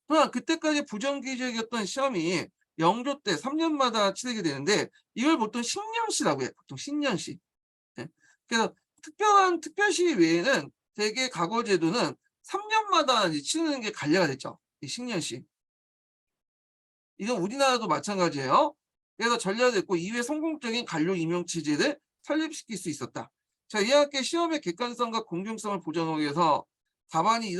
또한 그때까지 부정기적이었던 시험이 영조 때 3년마다 치르게 되는데 이걸 보통 신년시라고 해요. 보통 신년시. 예. 그래서 특별한 특별시 외에는 대개 과거 제도는 3년마다 이제 치르는 게 관례가 됐죠. 이 신년시. 이건 우리나라도 마찬가지예요. 그래서 전략됐고 이후에 성공적인 관료 임용 체제를 설립시킬 수 있었다. 자, 이와 함께 시험의 객관성과 공정성을 보장하기 위해서 답안이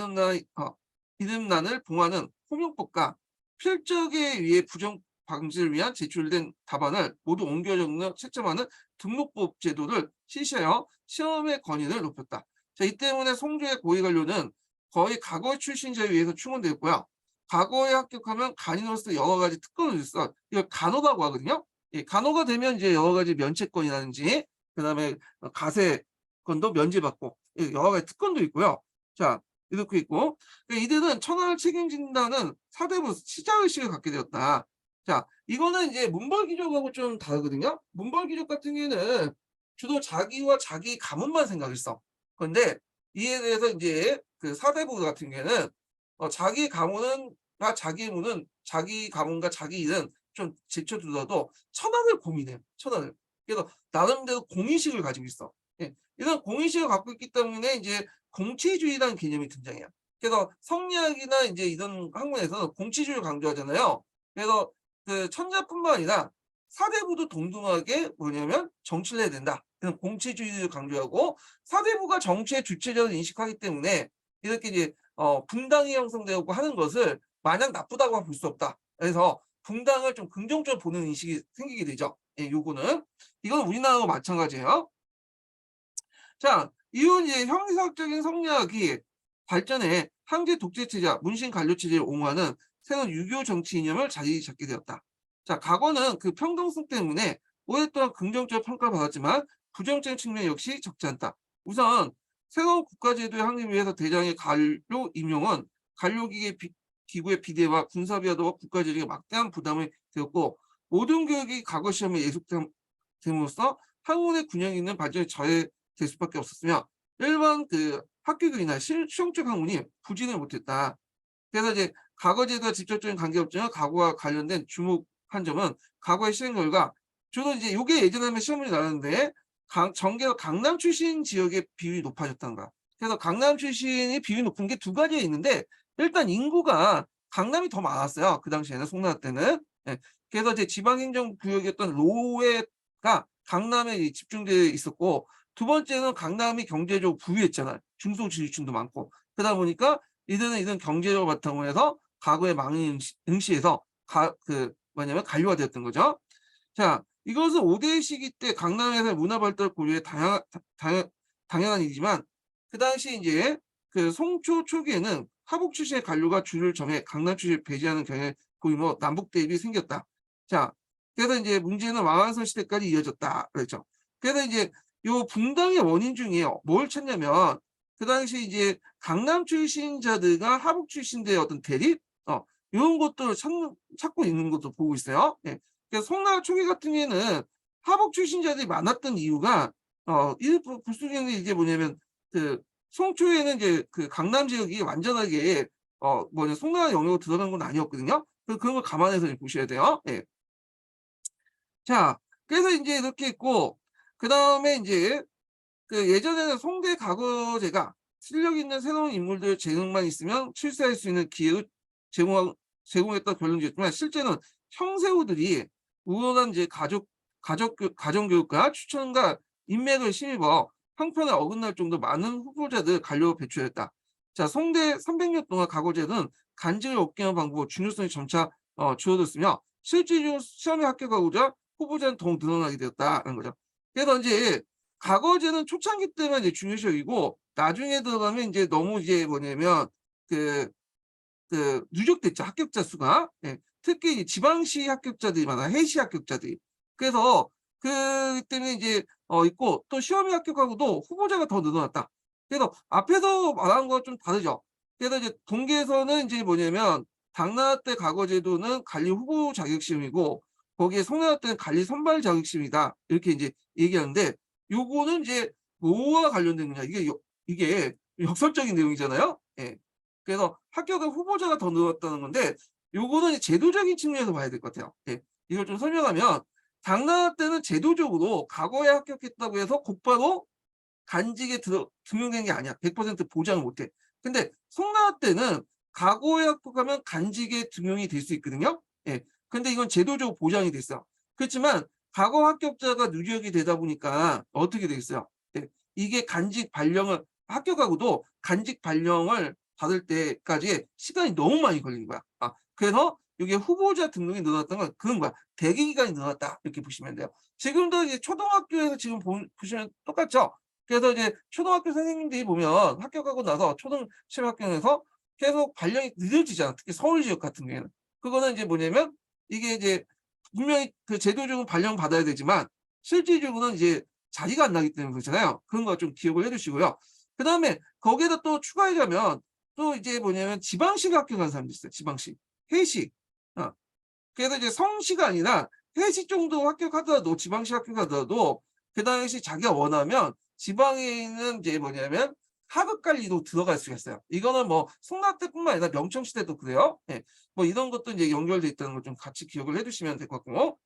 이름난을 봉하는 호명법과 필적에 의해 부정 방지를 위한 제출된 답안을 모두 옮겨 적는 채점하는 등록법 제도를 실시하여 시험의 권위를 높였다. 자, 이 때문에 송조의 고위 관료는 거의 과거 출신자에 의해서 충원되었고요. 과거에 합격하면 간인으로서 여러 가지 특권을 줬어. 이걸 간호라고 하거든요. 예, 간호가 되면 이제 여러 가지 면책권이라든지 그다음에 가세권도 면제받고 여러 가지 특권도 있고요. 자, 이렇게 있고 이들은 천하를 책임진다는 사대부 시자의식을 갖게 되었다. 자, 이거는 이제 문벌기족하고 좀 다르거든요. 문벌기족 같은 경우에는 주로 자기와 자기 가문만 생각했어. 그런데 이에 대해서 이제 그 사대부 같은 경우에는 자기 가문은 자기 문은 자기 가문과 자기 일은 좀 제쳐두더라도 천안을 고민해요. 천안을. 그래서 나름대로 공의식을 가지고 있어. 예. 이런 공의식을 갖고 있기 때문에 이제 공치주의라는 개념이 등장해요. 그래서 성리학이나 이제 이런 학문에서는 공치주의를 강조하잖아요. 그래서 그 천자뿐만 아니라 사대부도 동등하게 뭐냐면 정치를 해야 된다. 그래서 공치주의를 강조하고 사대부가 정치의 주체적으로 인식하기 때문에 이렇게 이제 분당이 형성되고 하는 것을 마냥 나쁘다고 볼 수 없다. 그래서 분당을 좀 긍정적으로 보는 인식이 생기게 되죠. 예, 요거는 이건 우리나라와 마찬가지예요. 자, 이후 이제 형이사학적인 성리학이 발전해 황제 독재체제, 문신 관료체제를 옹호하는 새로운 유교 정치 이념을 자리 잡게 되었다. 자, 과거는 그 평등성 때문에 오랫동안 긍정적 평가를 받았지만 부정적인 측면 역시 적지 않다. 우선 새로운 국가제도의 확립을 위해서 대장의 관료 임용은 기구의 비대와 군사비하도와 국가재정에 막대한 부담이 되었고 모든 교육이 과거 시험에 예속됨으로써 학문의 균형 있는 발전에 저해될 수밖에 없었으며 일반 그 학교교육이나 실용적 학문이 부진을 못했다. 그래서 이제 과거 제도와 직접적인 관계없지만 과거와 관련된 주목한 점은 과거의 시행 결과 주로 이제 이게 예전에 하면 시험이 나왔는데 전개가 강남 출신 지역의 비율이 높아졌다는 거야. 그래서 강남 출신이 비율이 높은 게 두 가지가 있는데 일단 인구가 강남이 더 많았어요. 그 당시에는 송나라 때는. 예. 그래서 이제 지방행정구역이었던 로웨가 강남에 집중되어 있었고 두 번째는 강남이 경제적으로 부유했잖아요. 중소지주층도 많고. 그러다 보니까 이들은 이런 경제력을 바탕으로 해서 과거의 망을 응시해서 뭐냐면 관료가 되었던 거죠. 자, 이것은 5대 시기 때 강남에서의 문화 발달 고려에 당연한 일이지만 그 당시 이제 그 송초 초기에는 하북 출신의 관료가 줄을 정해 강남 출신을 배제하는 경향이 보이며 남북 대립이 생겼다. 자, 그래서 이제 문제는 왕안선 시대까지 이어졌다 그랬죠. 그래서 이제 요 분당의 원인 중에요. 뭘 찾냐면 그 당시 이제 강남 출신자들과 하북 출신들의 어떤 대립, 이런 것들을 찾고 있는 것도 보고 있어요. 예. 그래서 송나라 초기 같은 경우에는 하북 출신자들이 많았던 이유가 일부 불수령이 이제 뭐냐면 그 송초에는 이제 그 강남 지역이 완전하게 송나라 영역으로 들어간 건 아니었거든요. 그런 걸 감안해서 보셔야 돼요. 예. 자, 그래서 이제 이렇게 있고 그다음에 이제 그 예전에는 송대 가거제가 실력 있는 새로운 인물들 재능만 있으면 출세할 수 있는 기회를 제공했다 결론지었지만 실제는 형세우들이 우월한 이제 가정교육과 추천과 인맥을 힘입어 형편에 어긋날 정도 많은 후보자들 관료로 배출했다. 자, 송대 300년 동안 가거제는 간직을 얻게 하는 방법으로 중요성이 점차 줄어들었으며 실질적으로 시험에 합격하고자 후보자는 더욱 늘어나게 되었다는 거죠. 그래서 이제 과거제는 초창기 때만 이제 중요시이고 나중에 들어가면 이제 너무 이제 뭐냐면 누적됐죠. 합격자 수가. 예. 특히 지방시 합격자들이 많아. 해시 합격자들이. 그래서 그 때문에 이제 있고 또 시험에 합격하고도 후보자가 더 늘어났다. 그래서 앞에서 말한 거와 좀 다르죠. 그래서 이제 동계에서는 이제 뭐냐면 당나라 때 과거제도는 관리 후보 자격시험이고 거기에 송나라 때는 관리 선발 자격시험이다. 이렇게 이제 얘기하는데 요거는 이제 뭐와 관련된 거냐. 이게 역설적인 내용이잖아요. 예. 그래서 합격한 후보자가 더 늘었다는 건데 요거는 제도적인 측면에서 봐야 될 것 같아요. 예. 이걸 좀 설명하면 당나라 때는 제도적으로 과거에 합격했다고 해서 곧바로 간직에 등용된 게 아니야. 100% 보장을 못 해. 근데 송나라 때는 과거에 합격하면 간직에 등용이 될 수 있거든요. 예. 근데 이건 제도적으로 보장이 됐어. 그렇지만 과거 합격자가 누적이 되다 보니까 어떻게 되겠어요? 예. 이게 간직 발령을 합격하고도 간직 발령을 받을 때까지 시간이 너무 많이 걸리는 거야. 그래서 이게 후보자 등록이 늘어났던 건 그런 거야. 대기 기간이 늘어났다. 이렇게 보시면 돼요. 지금도 이제 초등학교에서 지금 보시면 똑같죠? 그래서 이제 초등학교 선생님들이 보면 합격하고 나서 초등 시험 합격해서 계속 발령이 늦어지잖아. 특히 서울 지역 같은 경우에는. 그거는 이제 뭐냐면 이게 이제 분명히 그 제도적으로 발령 받아야 되지만 실질적으로는 이제 자리가 안 나기 때문에 그렇잖아요. 그런 거 좀 기억을 해 두시고요. 그다음에 거기에다 또 추가하자면 또 이제 뭐냐면 지방시가 합격한 사람도 있어요. 지방시. 회시. 그래서 이제 성시가 아니라 회시 정도 합격하더라도 지방시 합격하더라도 그 당시 자기가 원하면 지방에 있는 이제 뭐냐면 하급 관리도 들어갈 수가 있어요. 이거는 뭐 송나라 때뿐만 아니라 명청 시대도 그래요. 예. 뭐 이런 것도 이제 연결돼 있다는 걸 좀 같이 기억을 해 두시면 될 것 같고.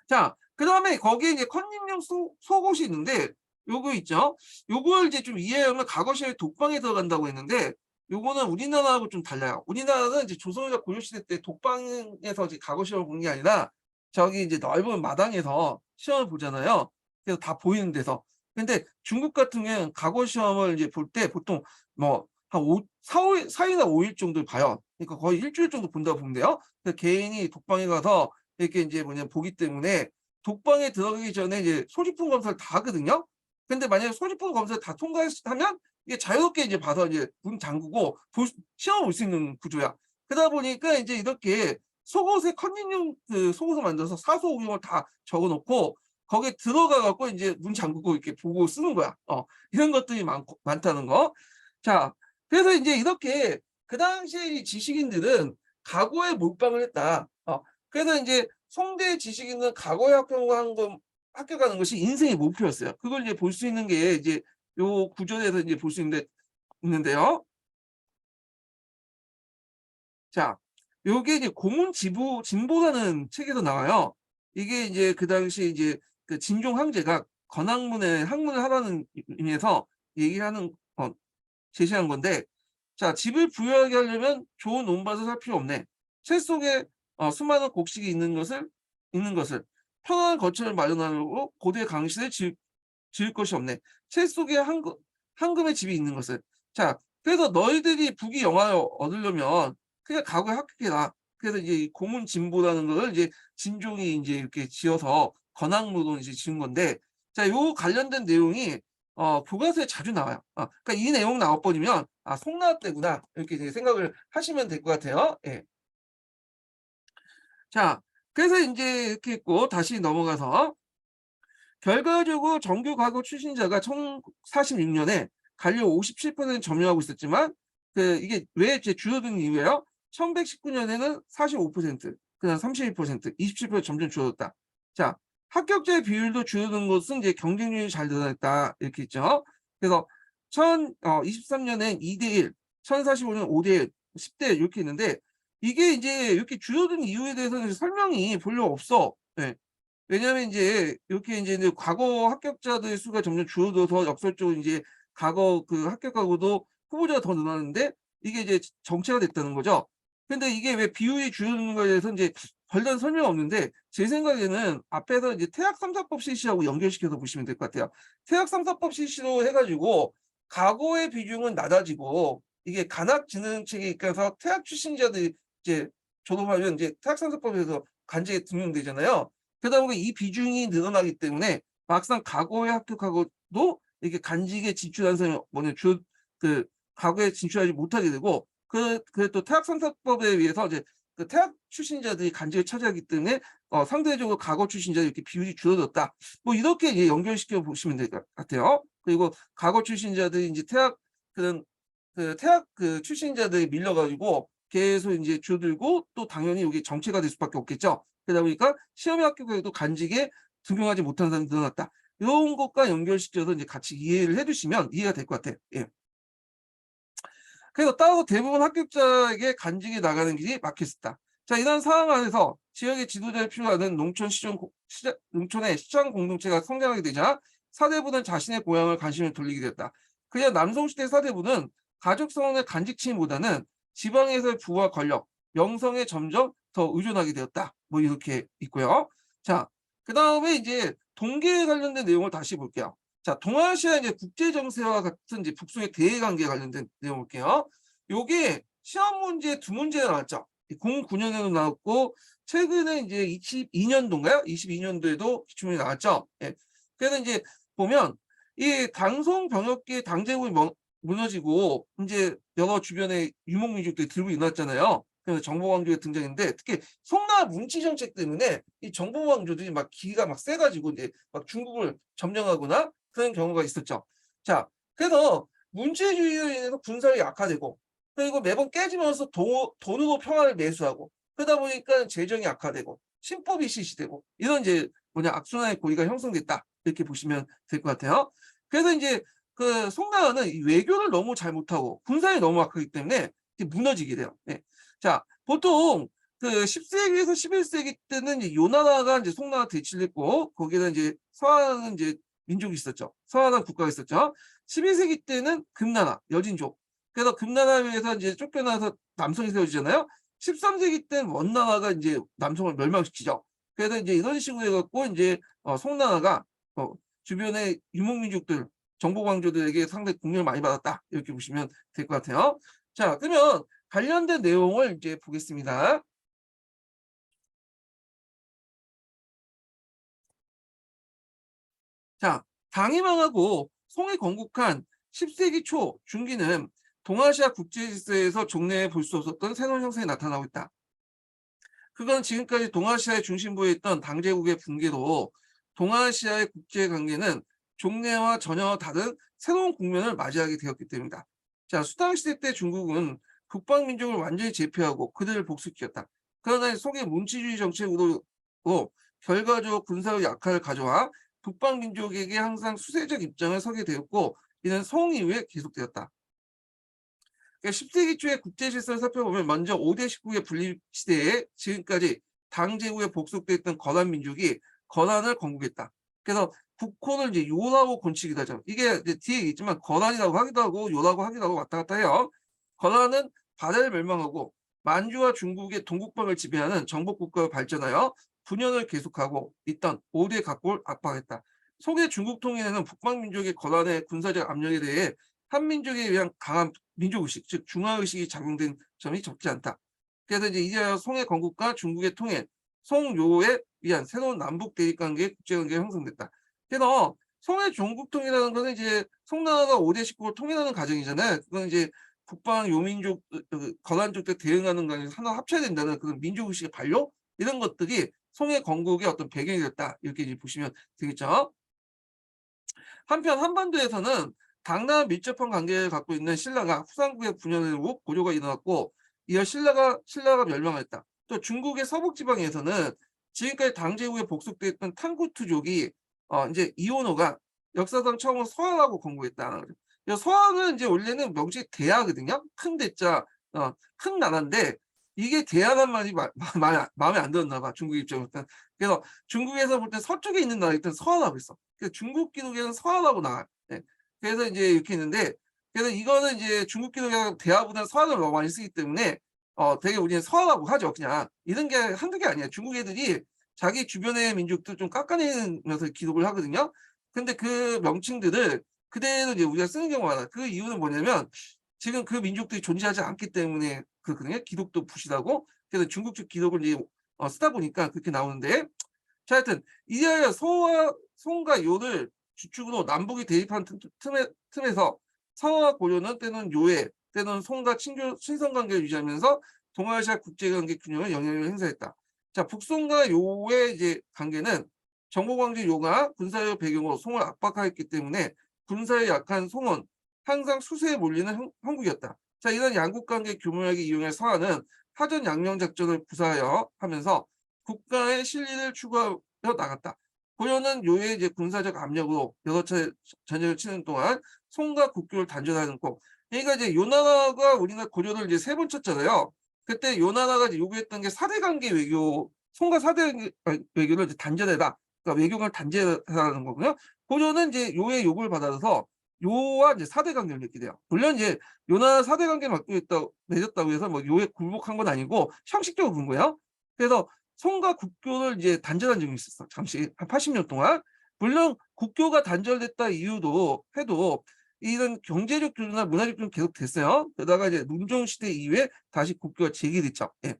자, 그다음에 거기에 이제 컨닝용 속옷이 있는데 요거 있죠. 요걸 이제 좀 이해하면 과거시에 독방에 들어간다고 했는데 요거는 우리나라하고 좀 달라요. 우리나라는 이제 조선이나 고려시대 때 독방에서 이제 과거 시험을 보는 게 아니라 저기 이제 넓은 마당에서 시험을 보잖아요. 그래서 다 보이는 데서. 근데 중국 같은 경우에는 과거 시험을 이제 볼 때 보통 뭐 한 4일이나 5일 정도 봐요. 그러니까 거의 일주일 정도 본다고 보면 돼요. 그래서 개인이 독방에 가서 이렇게 이제 뭐냐면 보기 때문에 독방에 들어가기 전에 이제 소지품 검사를 다 하거든요. 근데 만약에 소지품 검사를 다 통과하면 이게 자유롭게 이제 봐서 이제 문 잠그고 시험을 볼 수 있는 구조야. 그러다 보니까 이제 이렇게 속옷에 컨닝용 그 속옷을 만들어서 사소오용을 다 적어 놓고 거기에 들어가 갖고 이제 문 잠그고 이렇게 보고 쓰는 거야. 이런 것들이 많다는 거. 자, 그래서 이제 이렇게 그 당시에 이 지식인들은 과거에 몰빵을 했다. 그래서 이제 송대 지식인은 과거에 합격하는 것이 인생의 목표였어요. 그걸 이제 볼 수 있는 게 이제 요 구절에서 이제 볼 수 있는데요. 자, 요게 이제 고문 진보라는 책에서 나와요. 이게 이제 그 당시 이제 그 진종 황제가 건학문에 학문을 하라는 의미에서 얘기하는 제시한 건데, 자, 집을 부유하게 하려면 좋은 논밭을 살 필요 없네. 책 속에 수많은 곡식이 있는 것을 편안한 거처를 마련하려고 고대 강실의 지을 것이 없네. 책 속에 황금의 집이 있는 것을. 자, 그래서 너희들이 부귀 영화를 얻으려면 그냥 과거에 합격해라. 그래서 이제 이 고문 진보라는 거를 이제 진종이 이제 이렇게 지어서 관악로로 이제 지은 건데, 자, 요 관련된 내용이 교과서에 자주 나와요. 그러니까 이 내용 나와 버리면 '아, 송나라 때구나.' 이렇게 이제 생각을 하시면 될 것 같아요. 예. 자, 그래서 인제 이렇게 했고 다시 넘어가서 결과적으로 정규 과거 출신자가 1046 년에 관료 57% 점유하고 있었지만, 이게 왜 이제 줄어든 이유예요. 1119 년에는 45%, 그다음 31%, 27% 점점 줄어들었다. 자, 합격자의 비율도 줄어든 것은 이제 경쟁률이 잘 드러났다 이렇게 있죠. 그래서 23 년엔 2 대 1, 1045 년 5 대 1, 10대 1 이렇게 있는데, 이게 이제 이렇게 줄어든 이유에 대해서는 설명이 별로 없어. 예. 왜냐하면 인제 이렇게 인제 과거 합격자들의 수가 점점 줄어들어서 역설적으로 인제 과거 그 합격하고도 후보자가 더 늘어나는데, 이게 이제 정체가 됐다는 거죠. 근데 이게 왜 비율이 줄어드는 거에 대해서 인제 별다른 설명이 없는데, 제 생각에는 앞에서 이제 태학 3-4법 실시하고 연결시켜서 보시면 될 것 같아요. 태학 3-4법 실시로 해 가지고 과거의 비중은 낮아지고, 이게 간학지능책에 있어서 태학 출신자들이 이제 졸업하면 인제 태학 3-4법에서 간제에 등용되잖아요. 그러다 보니까 이 비중이 늘어나기 때문에 막상 과거에 합격하고도 이렇게 간직에 진출한 사람이 뭐냐 과거에 진출하지 못하게 되고, 또 태학성사법에 의해서 이제 태학 출신자들이 간직을 차지하기 때문에 상대적으로 과거 출신자들이 이렇게 비율이 줄어들었다. 뭐 이렇게 이제 연결시켜 보시면 될 것 같아요. 그리고 과거 출신자들이 인제 태학 출신자들이 밀려 가지고 계속 인제 줄어들고, 또 당연히 요게 정체가 될 수밖에 없겠죠. 그러다 보니까 시험에 합격해도 간직에 등용하지 못하는 사람이 늘어났다. 요런 것과 연결시켜서 이제 같이 이해를 해 주시면 이해가 될 것 같아요. 예. 그래서 따라서 대부분 합격자에게 간직이 나가는 길이 막혀 있었다. 자, 이런 상황 안에서 지역의 지도자를 필요로 하는 농촌의 시장 공동체가 성장하게 되자 사대부는 자신의 고향을 관심을 돌리게 됐다. 그냥 남성시대 사대부는 가족 성원의 간직층보다는 지방에서의 부와 권력, 명성에 점점 더 의존하게 되었다. 뭐 이렇게 있고요. 자, 그다음에 이제 동계에 관련된 내용을 다시 볼게요. 자, 동아시아 이제 국제 정세와 같은 이제 북소의 대외 관계에 관련된 내용 볼게요. 요게 시험 문제 두 문제가 나왔죠. 09년에도 나왔고, 최근에 이제 22년도인가요? 22년도에도 기출문제 나왔죠. 예. 그래서 이제 보면 이 당송 병역기의 당제국이 무너지고 이제 여러 주변의 유목민족들이 들고 일어났잖아요. 그래서 정보왕조가 등장했는데, 특히 송나라 문치 정책 때문에 이 정보왕조들이 막 기가 막 세 가지고 이제 막 중국을 점령하거나 그런 경우가 있었죠. 자, 그래서 문체주의로 인해서 군사력이 약화되고, 그리고 매번 깨지면서 돈으로 평화를 매수하고, 그러다 보니까 재정이 악화되고 신법이 실시되고, 이런 이제 악순환의 고리가 형성됐다 이렇게 보시면 될 것 같아요. 그래서 이제 송나라는 이 외교를 너무 잘 못하고 군사력이 너무 약하기 때문에 이제 무너지게 돼요. 예. 자, 보통 10세기에서 11세기 때는 이제 요나라가 이제 송나라 대치를 했고, 거기에다 이제 서하는 이제 민족이 있었죠. 서하는 국가가 있었죠. 12세기 때는 금나라, 여진족. 그래서 금나라에 의해서 이제 쫓겨나서 남성이 세워지잖아요. 13세기 때는 원나라가 이제 남성을 멸망시키죠. 그래서 이제 이런 식으로 해 갖고 인제 송나라가 주변의 유목민족들, 정보광조들에게 상당히 공격을 많이 받았다. 이렇게 보시면 될 것 같아요. 자, 그러면 관련된 내용을 이제 보겠습니다. 자, 당이 망하고 송이 건국한 10세기 초 중기는 동아시아 국제 질서에서 종래에 볼 수 없었던 새로운 형상이 나타나고 있다. 그건 지금까지 동아시아의 중심부에 있던 당제국의 붕괴로 동아시아의 국제 관계는 종래와 전혀 다른 새로운 국면을 맞이하게 되었기 때문이다. 자, 수당 시대 때 중국은 북방 민족을 완전히 제패하고 그들을 복수시켰다. 그러나 속의 문치주의 정책으로 결과적으로 군사적 약화를 가져와 북방 민족에게 항상 수세적 입장을 서게 되었고, 이는 송 이후에 계속되었다. 그러니까 10세기 초에 국제 질서를 살펴보면 먼저 5대 19의 분립 시대에 지금까지 당제국에 복속됐던 거란 민족이 거란을 건국했다. 그래서 국호를 이제 요라고 건치기도 하죠. 이게 이제 뒤에 있지만 거란이라고 하기도 하고 요라고 하기도 하고 왔다 갔다 해요. 거란은 바다를 멸망하고 만주와 중국의 동국방을 지배하는 정복 국가로 발전하여 분열을 계속하고 있던 5대 각국을 압박했다. 소개 중국 통일에는 북방민족의 거란의 군사적 압력에 대해 한민족에 의한 강한 민족의식, 즉 중화의식이 작용된 점이 적지 않다. 그래서 이제 이제야 송의 건국과 중국의 통일, 송요에 위한 새로운 남북 대립 관계의 국제관계가 형성됐다. 그래서 송의 종국통이라는 것은 이제 송나라가 5대 식국을 통일하는 과정이잖아요. 그건 이제 북방 요민족 거란족들 대응하는 과정에서 하나 합쳐야 된다는 그런 민족의식의 반려 이런 것들이 송의 건국의 어떤 배경이 됐다. 이렇게 이제 보시면 되겠죠. 한편 한반도에서는 당나라 밀접한 관계를 갖고 있는 신라가 후삼국의 분열을 후 고조가 일어났고 이어 신라가 멸망했다. 또 중국의 서북 지방에서는 지금까지 당제국에 복속되었던 탕구투족이 이제 이원호가 역사상 처음으로 서한하고 건국했다. 서한은 이제 원래는 명칭이 대하거든요. 큰 대자, 큰 나라인데 이게 대하란 말이 마음에 안 들었나 봐. 중국 입장에서는. 그래서 중국에서 볼 때 서쪽에 있는 나라일 땐 서한하고 있어. 그래서 중국 기록에는 서한하고 나와요. 네. 그래서 이제 이렇게 있는데 그래서 이거는 이제 중국 기록에는 대하보다는 서한을 너무 많이 쓰기 때문에 되게 우리는 서한하고 하죠. 그냥 이런 게 한두 개 아니야. 중국 애들이 자기 주변의 민족들 좀 깎아내면서 기록을 하거든요. 근데 그 명칭들을 그대로 이제 우리가 쓰는 경우가 많아요. 그 이유는 뭐냐면 지금 그 민족들이 존재하지 않기 때문에 그렇거든요. 기록도 부실하고 그래서 중국 측 기록을 이제 쓰다 보니까 그렇게 나오는데 자 하여튼 이제야 송과 요를 주축으로 남북이 대립한 틈에서 서와 고려는 때는 요에 때는 송과 친선 관계를 유지하면서 동아시아 국제관계 균형에 영향을 행사했다. 자, 북송과 요의 이제 관계는 정보광주 요가 군사적 배경으로 송을 압박하였기 때문에 군사에 약한 송은 항상 수세에 몰리는 형국이었다. 자, 이런 양국 관계 교묘하게 이용해 서한은 하전 양명 작전을 구사하여 하면서 국가의 실리를 추구하여 나갔다. 고려는 요의 이제 군사적 압력으로 여러 차례 전쟁을 치는 동안 송과 국교를 단절하는 꼭. 그러니까 이제 요나라가 우리나라 고려를 이제 3번 쳤잖아요. 그때 요나라가 이제 요구했던 게 4대 관계 외교, 송과 4대 외교를 이제 단절해라. 그러니까 외교관을 단절하라는 거고요. 고려는 이제 요의 요구를 받아서 요와 이제 4대 관계를 맺게 돼요. 물론 이제 요나라 4대 관계를 맺었다고 해서 뭐 요에 굴복한 건 아니고 형식적으로 그런 거예요. 그래서 송과 국교를 이제 단절한 적이 있었어. 잠시 한 80년 동안. 물론 국교가 단절됐다 이유도 해도 이런 경제적 교류나 문화적 교류는 계속 됐어요. 그러다가 이제 문종 시대 이후에 다시 국교가 재개됐죠. 예.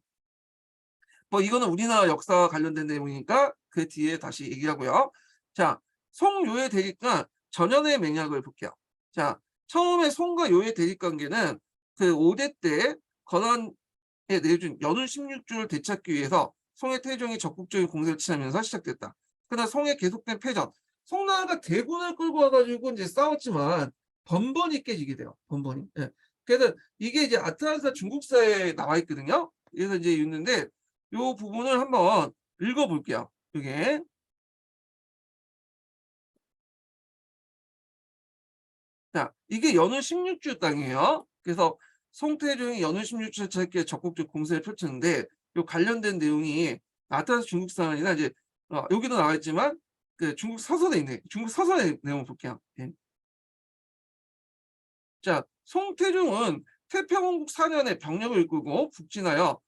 뭐 이거는 우리나라 역사와 관련된 내용이니까 그 뒤에 다시 얘기하고요. 자, 송요의 대립과 전연의 맥락을 볼게요. 자, 처음에 송과 요의 대립 관계는 그 5대 때 건한에 내준 연운 16주를 되찾기 위해서 송의 태종이 적극적인 공세를 취하면서 시작됐다. 그러나 송의 계속된 패전, 송나라가 대군을 끌고 와가지고 이제 싸웠지만 번번이 깨지게 돼요. 번번이. 예. 그래서 이게 이제 아틀란타 중국사에 나와 있거든요. 그래서 이제 있는데 요 부분을 한번 읽어볼게요. 이게 자 이게 연운 16주 땅이에요. 그래서 송태종이 연운 16주 찾기에 적극적 공세를 펼쳤는데 요 관련된 내용이 아틀란타 중국사나 이제 여기도 나와 있지만 그 중국 서선에 있네. 중국 서선의 내용을 볼게요. 예. 자, 송태종은 태평왕국 4년에 병력을 이끌고 북진하여